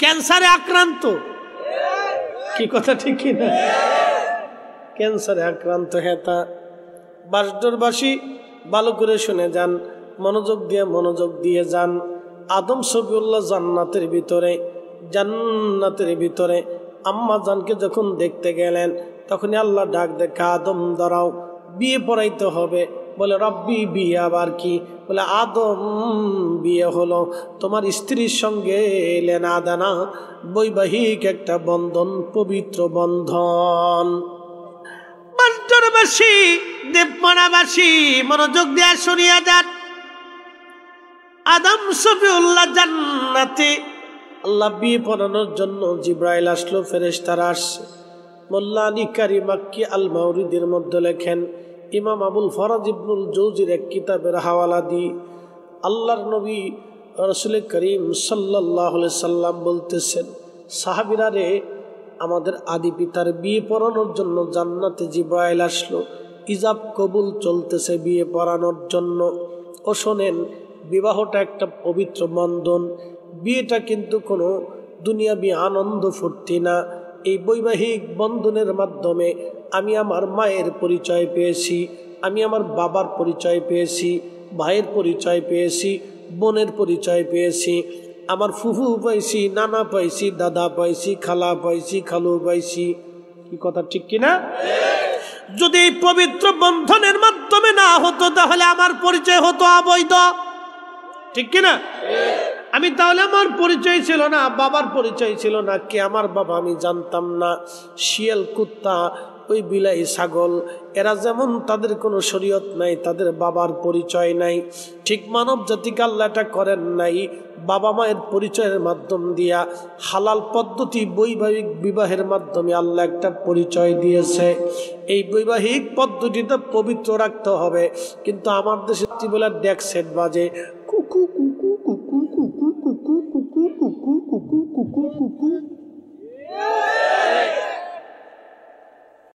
ক্যান্সারে আক্রান্ত। কি কথা ঠিক কিনা? ক্যান্সারে আক্রান্ত হেতা। বাসডোরবাসী ভালো করে শুনে যান, মনোযোগ দিয়ে যান। আদম সফিউল্লাহ জান্নাতের ভিতরে আম্মা জানকে যখন দেখতে গেলেন, তখনই আল্লাহ ডাক দেখে, আদম দাঁড়াও, বিয়ে পড়াইতে হবে। বলে রব্বি, বিয়ে আবার কি? বলে আদম, বিয়ে হলো তোমার স্ত্রীর সঙ্গে লেনা দেনা, বৈবাহিক একটা বন্ধন, পবিত্র বন্ধন। বাসডোরবাসী, দেবপাড়াবাসী মনোযোগ দিয়ে শুনিয়া যান। আদম সফিউল্লাহ জান্নাতে, আল্লাহ বিয়ে পড়ানোর জন্য জিব্রাইল আসলো, ফেরেশতারা আসছে। মোল্লা আলী কারি মাক্কি আল মাউরিদের মধ্যে লেখেন, ইমাম আবুল ফরাজ ইবনুল জৌজির এক কিতাবের হাওয়ালা দিয়ে আল্লাহর নবী রাসূল করিম সাল্লাল্লাহু আলাইহি সাল্লাম বলতেছেন, সাহাবীরা রে, আমাদের আদি পিতার বিয়ে পড়ানোর জন্য জান্নাতে জিব্রাইল আসলো, ইজাব কবুল চলতেছে বিয়ে পড়ানোর জন্য। ও শোনেন, বিবাহটা একটা পবিত্র বন্ধন। বিয়েটা কিন্তু কোনো দুনিয়াবি আনন্দ ফুর্তি না। এই বৈবাহিক বন্ধনের মাধ্যমে আমি আমার মায়ের পরিচয় পেয়েছি, আমি আমার বাবার পরিচয় পেয়েছি, ভাইয়ের পরিচয় পেয়েছি, বোনের পরিচয় পেয়েছি, আমার ফুফু পাইছি, নানা পাইছি, দাদা পাইছি, খালা পাইছি, খালু পাইছি। কি কথা ঠিক কিনা? যদি এই পবিত্র বন্ধনের মাধ্যমে না হতো, তাহলে আমার পরিচয় হতো অবৈধ। ঠিক কিনা? আমি তাহলে আমার পরিচয় ছিল না, বাবার পরিচয় ছিল না, কে আমার বাবা আমি জানতাম না। শিয়াল, কুত্তা, ওই বিলাই, ছাগল, এরা যেমন তাদের কোনো শরীয়ত নাই, তাদের বাবার পরিচয় নাই, ঠিক মানব জাতিকে আল্লাহ এটা করেন নাই। বাবা মায়ের পরিচয়ের মাধ্যম দিয়া হালাল পদ্ধতি বৈবাহিক বিবাহের মাধ্যমে আল্লাহ একটা পরিচয় দিয়েছে। এই বৈবাহিক পদ্ধতিটা পবিত্র রাখতে হবে। কিন্তু আমার দেশে বলে ডেক সেট বাজে,